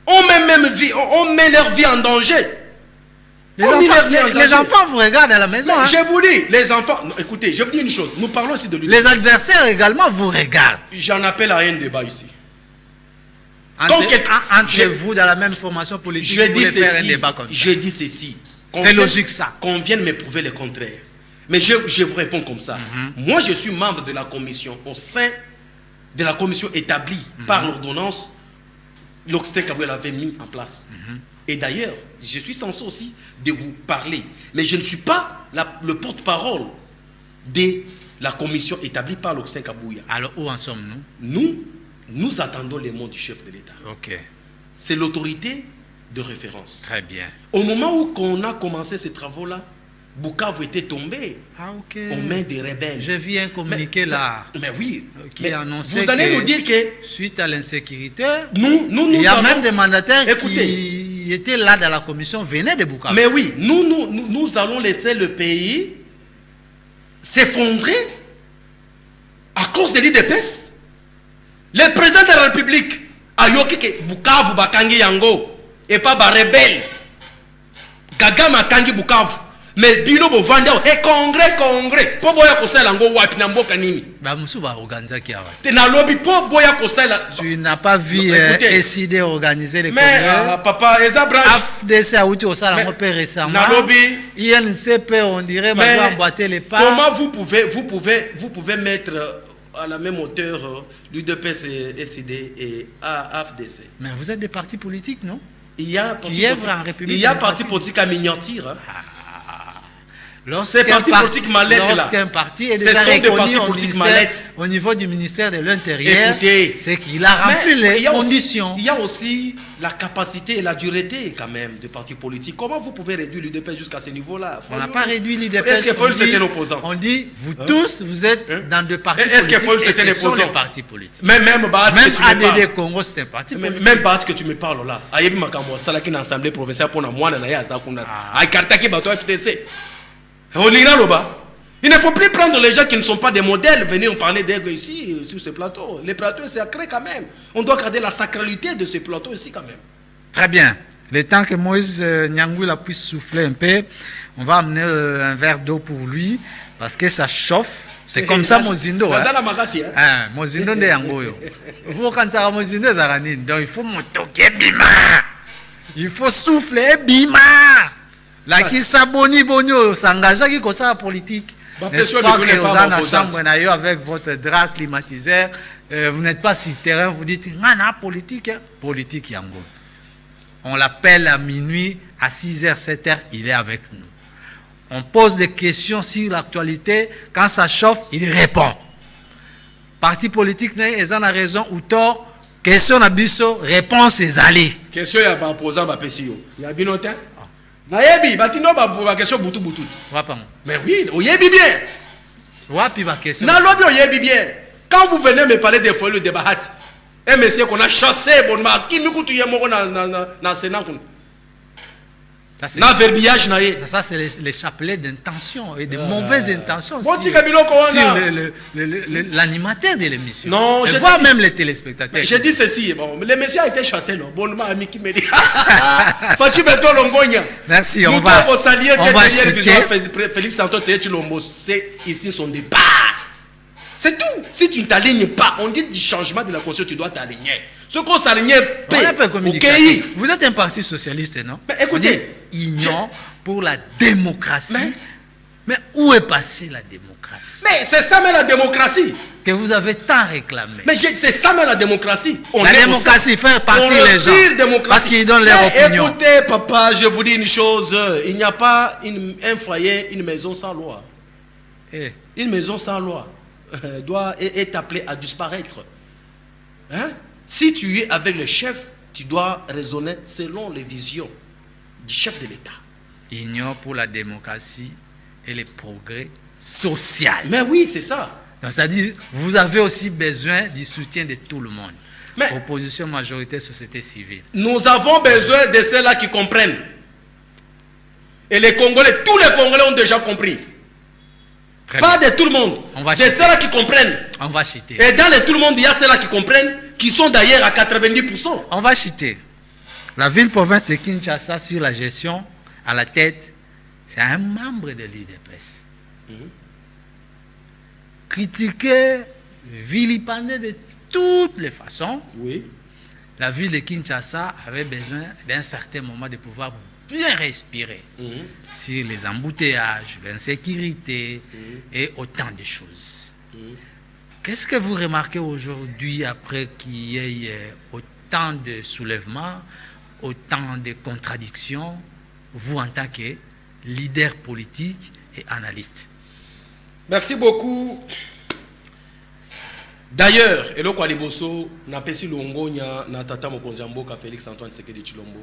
On met leur vie en danger. Les enfants vous regardent à la maison. Hein? Je vous dis, les enfants... Non, écoutez, je vous dis une chose. Nous parlons ici de l'UDPS. Les adversaires également vous regardent. J'en appelle à un débat ici. Entre vous, dans la même formation politique, vous voulez faire un débat comme ça. Je dis ceci. C'est logique ça. Qu'on vienne me prouver le contraire. Mais je vous réponds comme ça. Moi, je suis membre de la commission, au sein de la commission établie par l'ordonnance l'Augustin Kabouya l'avait mis en place. Et d'ailleurs, je suis censé aussi de vous parler. Mais je ne suis pas le porte-parole de la commission établie par l'Augustin Kabouya. Alors, où en sommes-nous? Nous attendons les mots du chef de l'État. Ok. C'est l'autorité de référence. Très bien. Au moment où on a commencé ces travaux-là, Bukavu était tombé aux mains des rebelles. Je viens communiquer là. Mais oui. Qui annonçait vous allez nous dire que suite à l'insécurité, il y a même des mandataires qui étaient là dans la commission venaient de Bukavu. Mais oui, nous allons laisser le pays s'effondrer à cause de l'IDPS. Le président de la République a yoki que Bukavu bakangi yango et pas ba rebelle. Kagame kangi Bukavu. Mais bino bo vanda et congrès po boya kosala ngo wapi na mboka nini ba musu ba organiser ki awa te na lobby po boya kosala. Tu n'as pas vu SID organiser les congrès. Mais papa eza branche AFDC a outi osala ngo pe récemment na lobby INCP on dirait ba emboîter les pas. Comment vous pouvez mettre à la même hauteur l'UDPS et SID et AFDC? Mais vous êtes des partis politiques, non? Il y a parti politique à miniature. Ces partis politiques mallettes là. Lorsqu'un parti est Ce déjà sont des reconnu partis politiques mallettes. au niveau du ministère de l'Intérieur, Écoutez, c'est qu'il a rempli les conditions. Il y a aussi la capacité et la dureté quand même des partis politiques. Comment vous pouvez réduire l'UDPS jusqu'à ce niveau-là? On n'a pas réduit l'UDPS. Est-ce qu'il faut c'était un opposant? On dit, vous tous, vous êtes dans deux partis Est-ce qu'il faut politiques c'était et un ce sont opposant? les partis politiques. Même Baat que tu me parles. ADD Congo, c'est un parti politique. Même Baat que tu me parles là. Ayebi makambo sala ki na assemblée provinciale pour na mwana na ya za kunata. Ay kartaki bato FTC. On lira loba. Il ne faut plus prendre les gens qui ne sont pas des modèles, venir parler d'eux ici, sur ce plateau. Les plateaux, c'est sacré quand même. On doit garder la sacralité de ce plateau ici quand même. Très bien. Le temps que Moïse Nyangwila puisse souffler un peu, on va amener un verre d'eau pour lui, parce que ça chauffe. C'est comme ça, Mozindo. Mozindo de Yangoyo. Vous, quand ça va Mozindo, donc il faut motoke bima. Il faut souffler bima. La qui s'abonne, bonio, s'engage qui comme ça politique. J'espère que vous en la chambre avec votre drap climatiseur, vous n'êtes pas sur le terrain, vous dites, politique, politique Yango. On l'appelle à minuit, à 6h, 7h, il est avec nous. On pose des questions sur l'actualité, quand ça chauffe, il répond. Parti politique, ils ont raison ou tort, question à biso, réponse est allée. Question à opposant, il y a bien longtemps. Nayebi, batino ba question butu butu. Mais oui, oyebi bien. Wapi ba question. Na lobi oyebi bien. Quand vous venez me parler des foyers de débat, un monsieur qu'on a chassé bonnement, qui nous coûte yemoko na Sénat. Na verbiage na ye. Ça c'est les chapelets d'intention et de mauvaises intentions sur l'animateur de l'émission. Non, je vois même les téléspectateurs. Je dis ceci, bon, le monsieur a été chassé, non. Bonnement ami qui me dit. Faut-tu mettre l'ongonia? Merci, on va chuter. Félix Santos et Chilombo, c'est ici son départ. C'est tout. Si tu ne t'alignes pas, on dit du changement de la constitution, tu dois t'aligner. Ce qu'on s'aligne, vous êtes un parti socialiste, non? Mais écoutez, Union pour la démocratie. Mais où est passée la démocratie? Mais c'est ça, mais la démocratie. Que vous avez tant réclamé. Mais c'est ça, mais la démocratie. La démocratie fait partie les gens. Parce qu'ils donnent leur opinion. Écoutez, papa, je vous dis une chose. Il n'y a pas un foyer, une maison sans loi. Une maison sans loi est appelée à disparaître. Hein? Si tu es avec le chef, tu dois raisonner selon les visions du chef de l'État. Union pour la démocratie et le progrès social. Mais oui, c'est ça. Donc, c'est-à-dire, vous avez aussi besoin du soutien de tout le monde. Mais opposition, majorité, société civile. Nous avons besoin de ceux-là qui comprennent. Et les Congolais, tous les Congolais ont déjà compris. Pas de tout le monde. De ceux-là qui comprennent. On va chiter. Et dans tout le monde, il y a ceux-là qui comprennent, qui sont d'ailleurs à 90%. On va chiter. La ville-province de Kinshasa, sur la gestion, à la tête, c'est un membre de l'UDPS. Critiqué, vilipendé de toutes les façons. Oui. La ville de Kinshasa avait besoin d'un certain moment de pouvoir bien respirer sur les embouteillages, l'insécurité et autant de choses. Qu'est-ce que vous remarquez aujourd'hui après qu'il y ait autant de soulèvements, autant de contradictions, vous en tant que leader politique et analyste? Merci beaucoup. D'ailleurs, Eloko Aliboso n'a pas si longo na tata mokonziambo ka Félix Antoine Tshisekedi Tshilombo.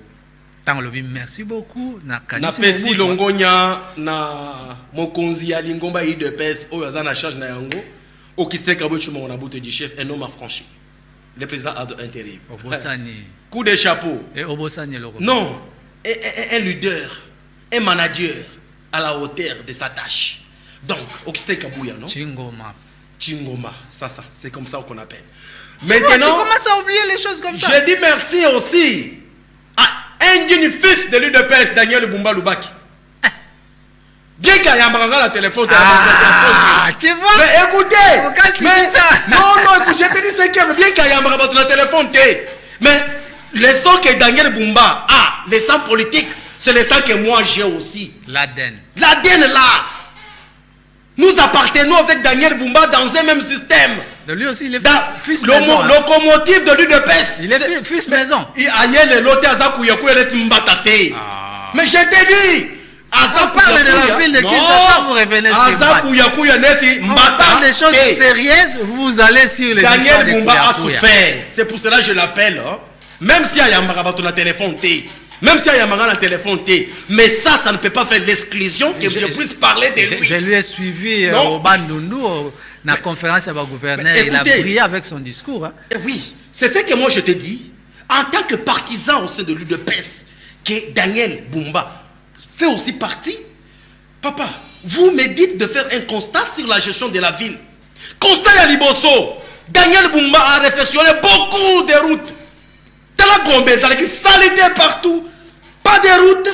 Merci beaucoup. Na pesi longonya na mokonzi ya lingomba UDPS oyo aza na charge na yango Augustin Kabwe Chuma na boute du chef un homme affranchi. Le président intérim. Coup de chapeau. Et Obosani le non, un leader, un manager à la hauteur de sa tâche. Donc Augustin Kabouya, non? Chingoma, ça c'est comme ça qu'on appelle. Maintenant, tu commences à oublier les choses comme ça. Je dis merci aussi un digne fils de l'UDPS, Daniel Bumba Lubaki. Bien qu'il y ait un téléphone. Tu vois? Mais écoutez, non, écoute, je te dis c'est que bien qu'il y ait un téléphone. Mais les sons que Daniel Bumba a, les sons politiques, c'est les sons que moi j'ai aussi. L'ADN là. Nous appartenons avec Daniel Bumba dans un même système. De lui aussi, il est fils maison. Locomotive de l'UDPS. Il est fils maison. Mais je te dis, On parle de la ville de Kinshasa, vous revenez sur on parle des choses sérieuses, vous allez sur les Daniel Bumba a souffert. C'est pour cela que je l'appelle. Hein. Même si il y a un téléphone, même si il y a un téléphone, mais ça ne peut pas faire l'exclusion que je puisse parler de lui. Je lui ai suivi au Bandundu, la conférence avec le gouverneur, il a brillé avec son discours. Hein. Oui, c'est ce que moi je te dis. En tant que partisan au sein de l'UDPS, que Daniel Bumba fait aussi partie. Papa, vous me dites de faire un constat sur la gestion de la ville. Constat à Liboso, Daniel Bumba a réfectionné beaucoup de routes. Tala Gombe, qui salité partout. Pas de routes.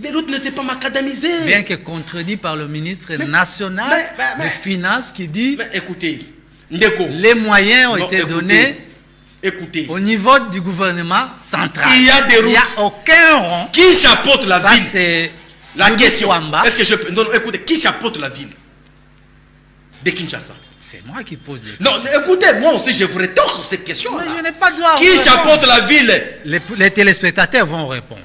Les routes n'étaient pas macadamisées. Bien que contredit par le ministre national des Finances qui dit écoutez, Ndeko, les moyens ont été donnés. Écoutez, au niveau du gouvernement central, il y a des routes. Il n'y a aucun rond. Qui chapeaute la ville? C'est la question. Est-ce que je peux... Non, écoutez, qui chapeaute la ville de Kinshasa? C'est moi qui pose des questions. Non, écoutez, moi aussi, je vous rétorque cette question. Mais je n'ai pas de droit. Qui chapeaute la ville? Les téléspectateurs vont répondre.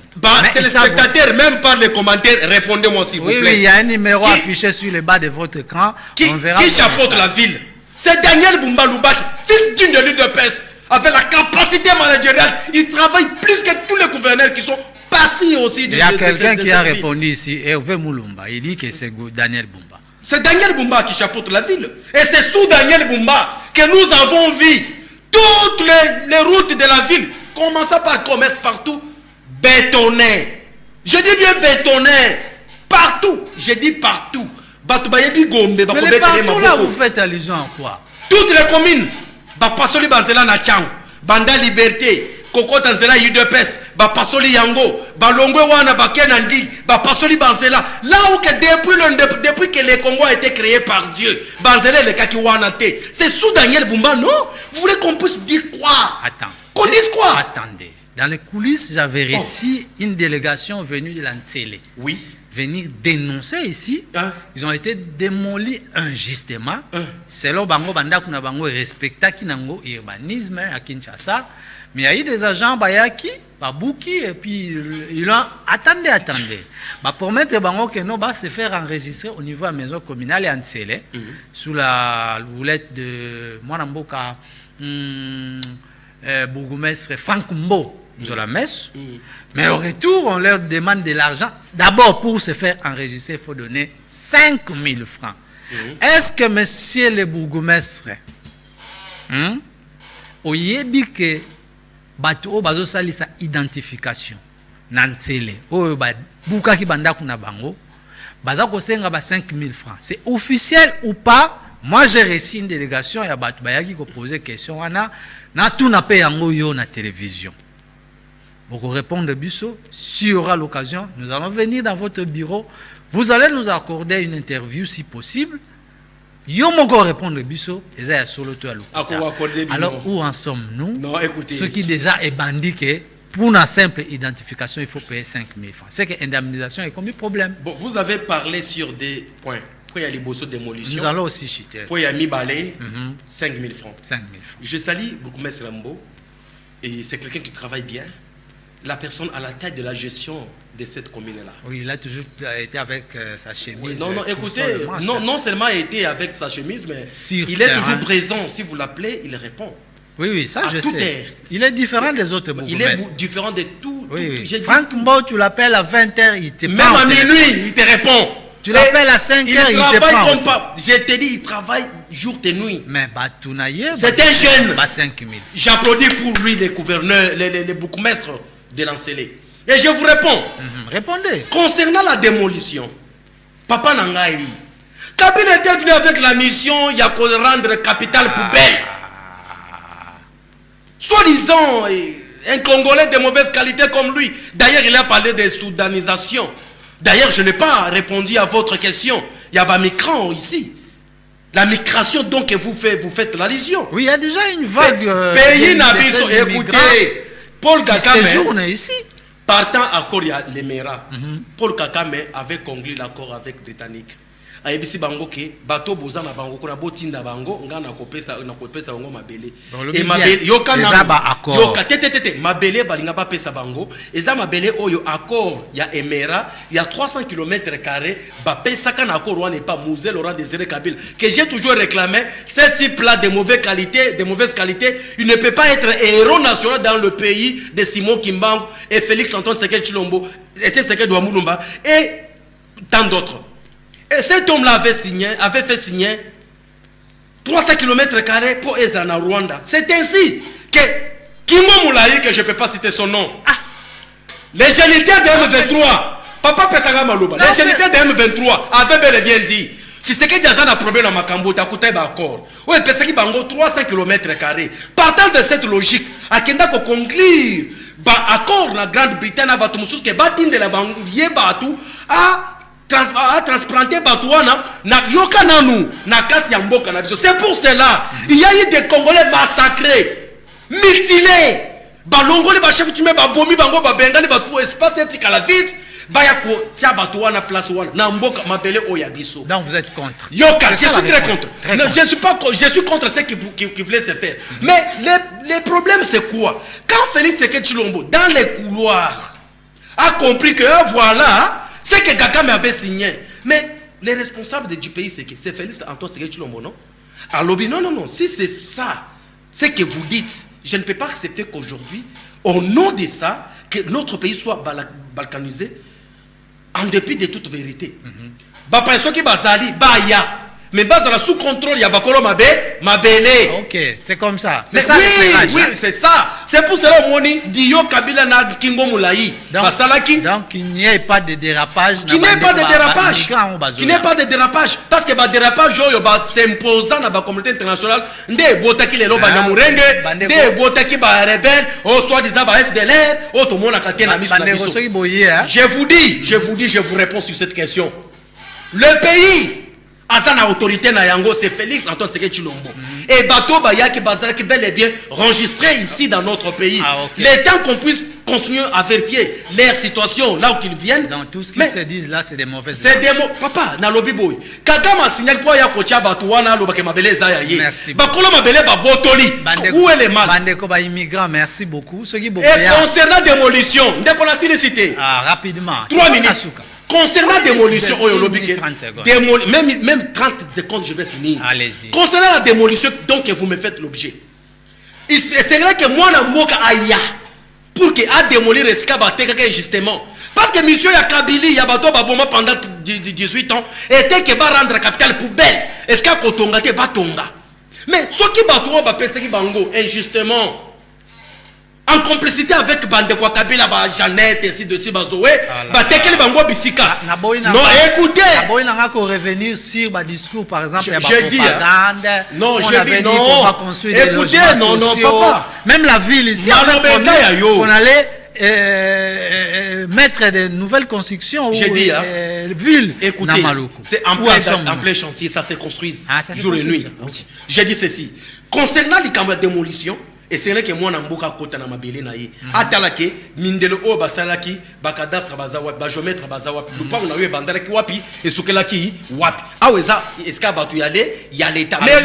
Téléspectateurs, même par les commentaires, répondez-moi s'il vous plaît. Oui, il y a un numéro affiché sur le bas de votre écran. Qui chapeaute la ville? C'est Daniel Bumba Lubash, fils d'une de l'UDPS. Avec la capacité managériale, il travaille plus que tous les gouverneurs qui sont partis aussi de. Il y a quelqu'un qui a répondu ici, Hervé Moulumba. Il dit que c'est Daniel Bumba. C'est Daniel Bumba qui chapeaute la ville. Et c'est sous Daniel Bumba que nous avons vu toutes les routes de la ville, commençant par commerce partout, bétonnées. Je dis bien bétonnées. Partout. Je dis partout. Mais partout là, vous faites allusion à quoi? Toutes les communes. Bapasoli Banzela na Tchang, Banda Liberté, Koko Tanzela UDPS, Bapasoli Yango, Balongwe Wana Bakenandi, Bapasoli Banzela. Là où que depuis que le Congo a été créé par Dieu, Banzela le Kaki Wana Te. C'est sous Daniel Bumba, non? Vous voulez qu'on puisse dire quoi? Attends. Qu'on dise quoi? Attendez. Dans les coulisses, j'avais réussi une délégation venue de l'Antsele. Oui. Venir dénoncer ici, ils ont été démolis injustement. Selon Bango Banda Kuna Bango respecta Kinango urbanisme à Kinshasa. Mais il y a eu des agents Bayaki, Babouki, et puis ils ont attendez. Pour mettre Bango que non, se faire enregistrer au niveau de la maison communale et Ansele, sous la houlette de Mwanamboka, Bourgoumestre Franck Mbo. De la messe, mais au retour, on leur demande de l'argent. D'abord, pour se faire enregistrer, il faut donner 5 000 francs. Est-ce que monsieur le bourgmestre, au yebi que bato bazo sali sa identification, nansele, o ba buka ki banda kuna bango, baza ko senga ba 5 000 francs. C'est officiel ou pas? Moi, j'ai reçu une délégation, il y a bato bayaki ko poser question, na tout na pe yango yo na télévision. Pour répondre Bisso, s'il y aura l'occasion, nous allons venir dans votre bureau. Vous allez nous accorder une interview si possible. Yo moko répondre Bisso, et ça solo toi. Alors où en sommes-nous? Non, écoutez. Ce qui déjà est bandit que pour une simple identification, il faut payer 5 000 francs. C'est que l'indemnisation est comme un problème. Bon, vous avez parlé sur des points. Pour y a les bossos démolition. Nous allons aussi chiter. Pour y a mis balai, 5 000 francs. 5 000 francs. Je salue Bourgmestre Rambo. Et c'est quelqu'un qui travaille bien. La personne à la tête de la gestion de cette commune-là. Oui, il a toujours été avec sa chemise. Oui, non, écoutez, non seulement il a été avec sa chemise, mais il est toujours présent. Si vous l'appelez, il répond. Oui, ça je sais. Il est différent des autres bourgmestres. Il est différent de tout. Oui. Franck Mbo, tu l'appelles à 20h, il te prend. Même à minuit, il te répond. Tu l'appelles à 5h, il te prend. Je te dis, il travaille jour et nuit. Mais c'est un jeune. 5 000. J'applaudis pour lui les gouverneurs, les bourgmestres de l'Ancelé. Et je vous réponds. Répondez. Concernant la démolition, Papa Nangaï, Kabila était venu avec la mission, il y a qu'à rendre capitale poubelle. Soi-disant, un Congolais de mauvaise qualité comme lui. D'ailleurs, il a parlé de soudanisation. D'ailleurs, je n'ai pas répondu à votre question. Il y a un migrant ici. La migration donc que vous faites l'allusion. Oui, il y a déjà une vague. Pays n'habite. Écoutez, Paul Kagame séjourne ici. Partant à Korea, les Mera, Paul Kagame avait conclu l'accord avec les Britanniques. ayebisi bango ke bato boza na bango kuna botinda bango nga na kopesa bango mabele et mabele yoka na accord yoka tete mabele balinga ba pesa bango eza mabele oyo accord ya Emera ya 300 km² ba pesa kana accord wana pas Moselle Laurent Désiré Kabila que j'ai toujours réclamé. Ce type là de mauvaise qualité il ne peut pas être héros national dans le pays de Simon Kimbangu et Félix Antoine Tshisekedi Tshilombo et Tshisekedi Mulumba et tant d'autres. Et cet homme-là avait fait signer 300 km² pour Ezana Rwanda. C'est ainsi que Kingo Moulaï, que je ne peux pas citer son nom, les géniteurs de M23, Papa Pesanga Malouba, les géniteurs de M23 avaient bel et bien dit, si c'est que Diazan a problème dans Makambo, tu as coupé d'accord. Oui, parce qu'il y a 300 km². Partant de cette logique, à Kenda ko conclure, accord na Grande-Bretagne, à Batumusus, que Batine de la Bangue, Batou, à transplanter Batouana, na Yokananu, na Kati Yamboka. C'est pour cela, il y a eu des Congolais massacrés, mutilés. Balongoli, Bachef, tu mets Babomi, Bango, Babengali, Batou, espace, et vite. Bayako, tia Batouana, place Ouana, Namboka, Mabele, Oyabiso. Donc vous êtes contre. Yoka, je suis très contre. Non, je suis contre ceux qui voulaient se faire. Mais le problème, c'est quoi? Quand Félix Tshisekedi Tshilombo, dans les couloirs, a compris que voilà, c'est que Kagame avait signé. Mais les responsables du pays, c'est Félix Antoine Tshisekedi Tshilombo, non? Alors, non. Si c'est ça, c'est que vous dites, je ne peux pas accepter qu'aujourd'hui, au nom de ça, que notre pays soit balkanisé, en dépit de toute vérité. Ceux qui bazali, baya. Mais base dans la sous contrôle, il y a Bakolo Mabele. Ok, c'est comme ça. C'est ça. Oui, c'est ça. C'est pour cela au Moni, Dio Kabila na Kingo Moulaï. Donc il n'y a pas de dérapage. Qu'il n'y ait pas de dérapage. Qu'il n'y ait pas de dérapage. Parce que le dérapage, s'imposant dans la communauté internationale, des Botaki les Loba Namurenge, des Botaki ba rebelles, au soi-disant ba FDLR, au tout le monde a caté la mise sur la mission. Je vous réponds sur cette question. Le pays. Azana autorité na yango, c'est Félix Antoine Tshisekedi Tshilombo. Et Bato Bayaki Bazalaki bel et bien enregistré ici dans notre pays. Okay. Le temps qu'on puisse continuer à vérifier leur situation là où ils viennent. Dans tout ce qui se dit là, c'est des mauvaises. C'est des mots. Papa, na lobby boy. Kagame a signé pour ya kocha Batouana lobake mabele zayaye. Merci. Bakolo mabele ba botoli. Où est le mal? Bandeko ba immigrants, merci beaucoup. Ce qui et concernant démolition, ndeko na cité. Ah, rapidement. 3 minutes. Concernant la démolition, même 30 secondes, je vais finir. Allez-y. Concernant la démolition, donc vous me faites l'objet. C'est vrai que moi, je suis aya pour que a démolir le Skabate justement. Parce que monsieur Yakabili, Yabato Baboma pendant 18 ans, était que va rendre la capitale poubelle. Est-ce qu'il y a Kotonga te Batonga? Mais ce qui Batouan va penser Bango, injustement. En complicité avec Bandekwa Kabila, Jeannette, ainsi de suite, Bazoé, Batekele Bango Bisika. Non, écoutez. Revenir sur le discours, par exemple, j'ai dit. Non, j'ai dit non. Écoutez, non, papa. Même la ville ici, on allait mettre de nouvelles constructions. J'ai dit, ville. Écoutez, c'est en plein chantier, ça se construit jour et nuit. J'ai dit ceci. Concernant les démolitions, et c'est là que moi namboka kota na mabele na ye atalake mindelo o basalaki bakadastra bazawa bajomètre bazawa lupa na yo bandalaki wapi esukelaki wapi aweza eska batu yale ya l'état mais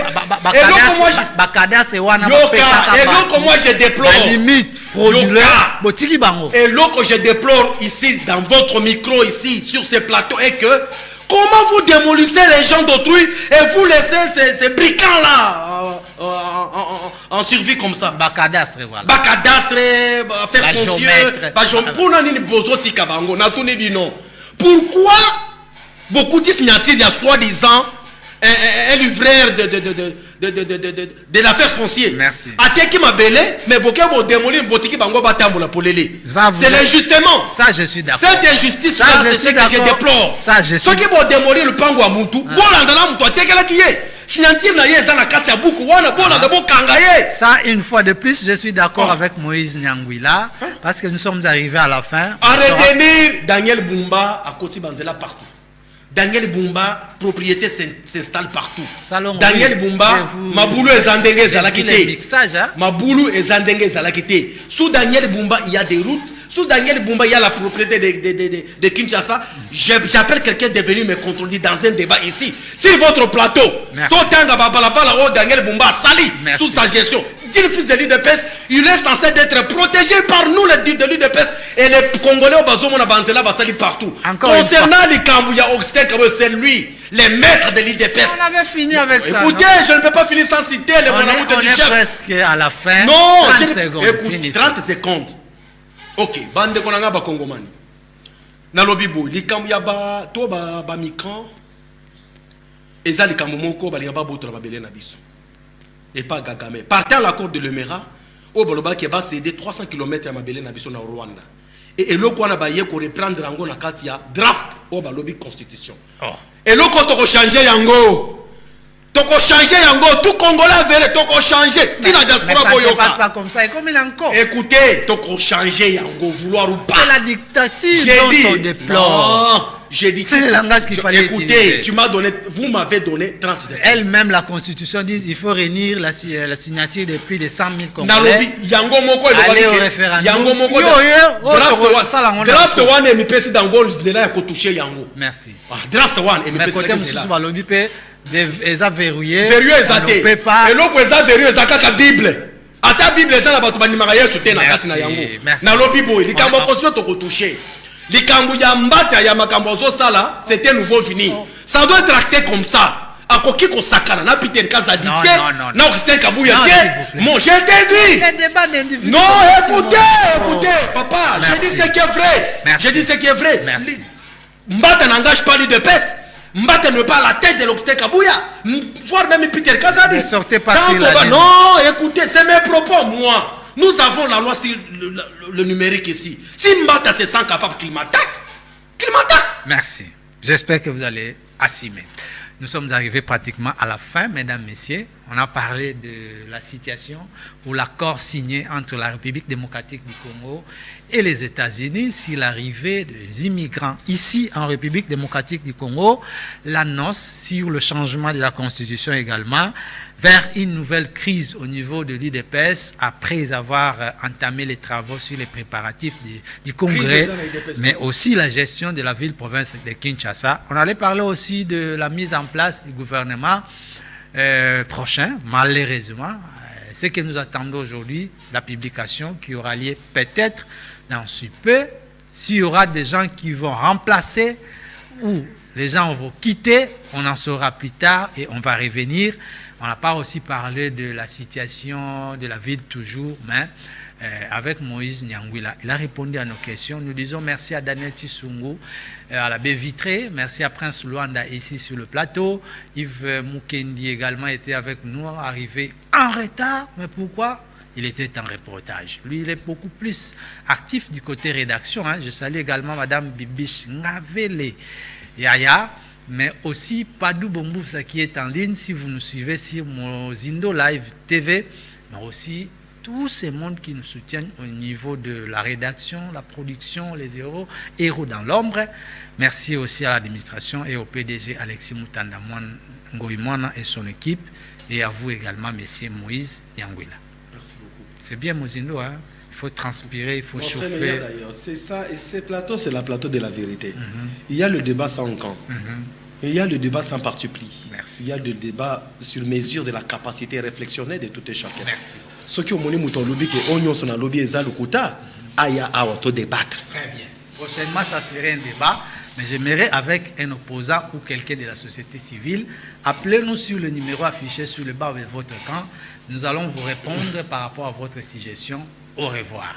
bakadastre wana bapesa et donc moi je déplore la limite frauduleux botiki bango et donc je déplore ici dans votre micro ici sur ce plateau et que comment vous démolissez les gens d'autrui et vous laissez ces brigands là en survie comme ça. Bakadastre, voilà. Bakadastre, faire foncier, pourquoi beaucoup de signatures, il y a soi-disant un livreur de l'affaire foncière. Merci. Ateki mabele, mais beaucoup de démolir botiki bango batambola polele. C'est l'injustement. Ça, je suis d'accord. Cette injustice, c'est ce que je déplore. Ça, je suis. Ceux qui vont démolir le pango à Moutou, bon, dans Moutou, atekela qui est. Ça, une fois de plus, je suis d'accord avec Moïse Nyangwila, parce que nous sommes arrivés à la fin. À retenir, Daniel Bumba à Koti Banzela partout. Daniel Bumba, propriété s'installe partout. Salon, Daniel Bumba, Maboulou et Zandenge Zalakité. Maboulou et Zandenge Zalakité. Sous Daniel Bumba, il y a des routes. Sous Daniel Bumba, il y a la propriété de Kinshasa. J'appelle quelqu'un de venir me contrôler dans un débat ici. Sur votre plateau, Daniel Bumba sali sous sa gestion. Dit le fils de l'UDPS, il est censé être protégé par nous, les de l'UDPS. Et les Congolais au Bazomona Banzela va salir partout. Concernant les Kambouya Oxtek, c'est lui, les maîtres de l'UDPS. On avait fini avec ça. Écoutez, je ne peux pas finir sans citer les monamoutes du chef. On est presque à la fin. Non, 30 secondes. Écoute, 30 secondes. Ok, bande konanga ba Congomani. Na lobibo, likambu ya ba to ba migrant. Eza likambu moko ba liaba boto na babele na biso. Et pas Gagame. Partant à l'accord de Lemera, au Boloba qui va céder 300 km à Mabele na biso na Rwanda. Et le quoi na ba ye ko reprendre yango na katia draft au Balobi constitution. Et le ko to changer yango. Toko changer yango, tout Congolais verrait toko changer. Mais ça ne passe pas comme ça. Et comme il encore. Écoutez, toko changer yango, vouloir ou pas. C'est la dictature dont on déplore. J'ai dit. C'est le langage qu'il fallait utiliser. Écoutez, vous m'avez donné 30 secondes. Elle-même, la Constitution dit qu'il faut réunir la signature de plus de 100 000 Congolais. Aller au référendum. Draft 1 et mi d'Angola, je l'ai touché yango. Merci. Draft 1 et mi mais côté Moussou Balobi peut eza verrouillé. Verrouillé ezate. Et l'autre eza verrouillé ezaka ka Bible. Ata Bible eza na bato banimaka Yesu te na kati na yango. Na lobi boy, likambo kosio to ko toucher. Likambu ya mbata ya makambo zo sala, c'était nouveau fini. Ça doit être acté comme ça. Akoki ko sakana na Peter Kazadi. Non, Christian Kabouya. Mon, je t'ai dit. Les débats d'individus. Non, écoutez, papa, je dis ce qui est vrai. Je dis ce qui est vrai. Mbata n'engage pas l'UDPS. Mbata ne pas la tête de l'Oxte Kabouya. Voire même Peter Kazadi. Ne sortez pas sur la ligne. Non, écoutez, c'est mes propos, moi. Nous avons la loi sur le numérique ici. Si Mbata se sent capable qu'il m'attaque, qu'il m'attaque. Merci. J'espère que vous allez assumer. Nous sommes arrivés pratiquement à la fin, mesdames, messieurs. On a parlé de la situation ou l'accord signé entre la République démocratique du Congo et les États-Unis sur l'arrivée des immigrants ici en République démocratique du Congo, l'annonce sur le changement de la Constitution également, vers une nouvelle crise au niveau de l'UDPS après avoir entamé les travaux sur les préparatifs du Congrès, mais aussi la gestion de la ville-province de Kinshasa. On allait parler aussi de la mise en place du gouvernement prochain, malheureusement. Ce que nous attendons aujourd'hui, la publication qui aura lieu peut-être dans ce peu, s'il y aura des gens qui vont remplacer ou les gens vont quitter, on en saura plus tard et on va revenir. On n'a pas aussi parlé de la situation de la ville toujours, mais avec Moïse Nyangwila. Il a répondu à nos questions. Nous disons merci à Daniel Tissungu, à la baie vitrée. Merci à Prince Luanda ici sur le plateau. Yves Mukendi également était avec nous, arrivé en retard. Mais pourquoi? Il était en reportage. Lui, il est beaucoup plus actif du côté rédaction. Je salue également Madame Bibiche Ngavele Yaya, mais aussi Padou Bombousa qui est en ligne. Si vous nous suivez sur Mozindo Live TV, mais aussi tous ces mondes qui nous soutiennent au niveau de la rédaction, la production, les héros dans l'ombre. Merci aussi à l'administration et au PDG Alexis Moutanda Ngoïmouana et son équipe. Et à vous également, Monsieur Moïse Nyangwila. Merci beaucoup. C'est bien Mozindo, hein? Il faut transpirer, il faut chauffer. C'est ça, et ce plateau, c'est le plateau de la vérité. Il y a le débat sans camp. Il y a le débat sans parti pris. Merci. Il y a le débat sur mesure de la capacité réflexionnelle de tout et chacun. Merci. Ceux qui ont monné mon lobby, qui ont son lobby et Zalukuta, il y a à auto débattre. Très bien. Prochainement, ça serait un débat, mais j'aimerais avec un opposant ou quelqu'un de la société civile. Appelez-nous sur le numéro affiché sur le bas de votre camp. Nous allons vous répondre par rapport à votre suggestion. Au revoir.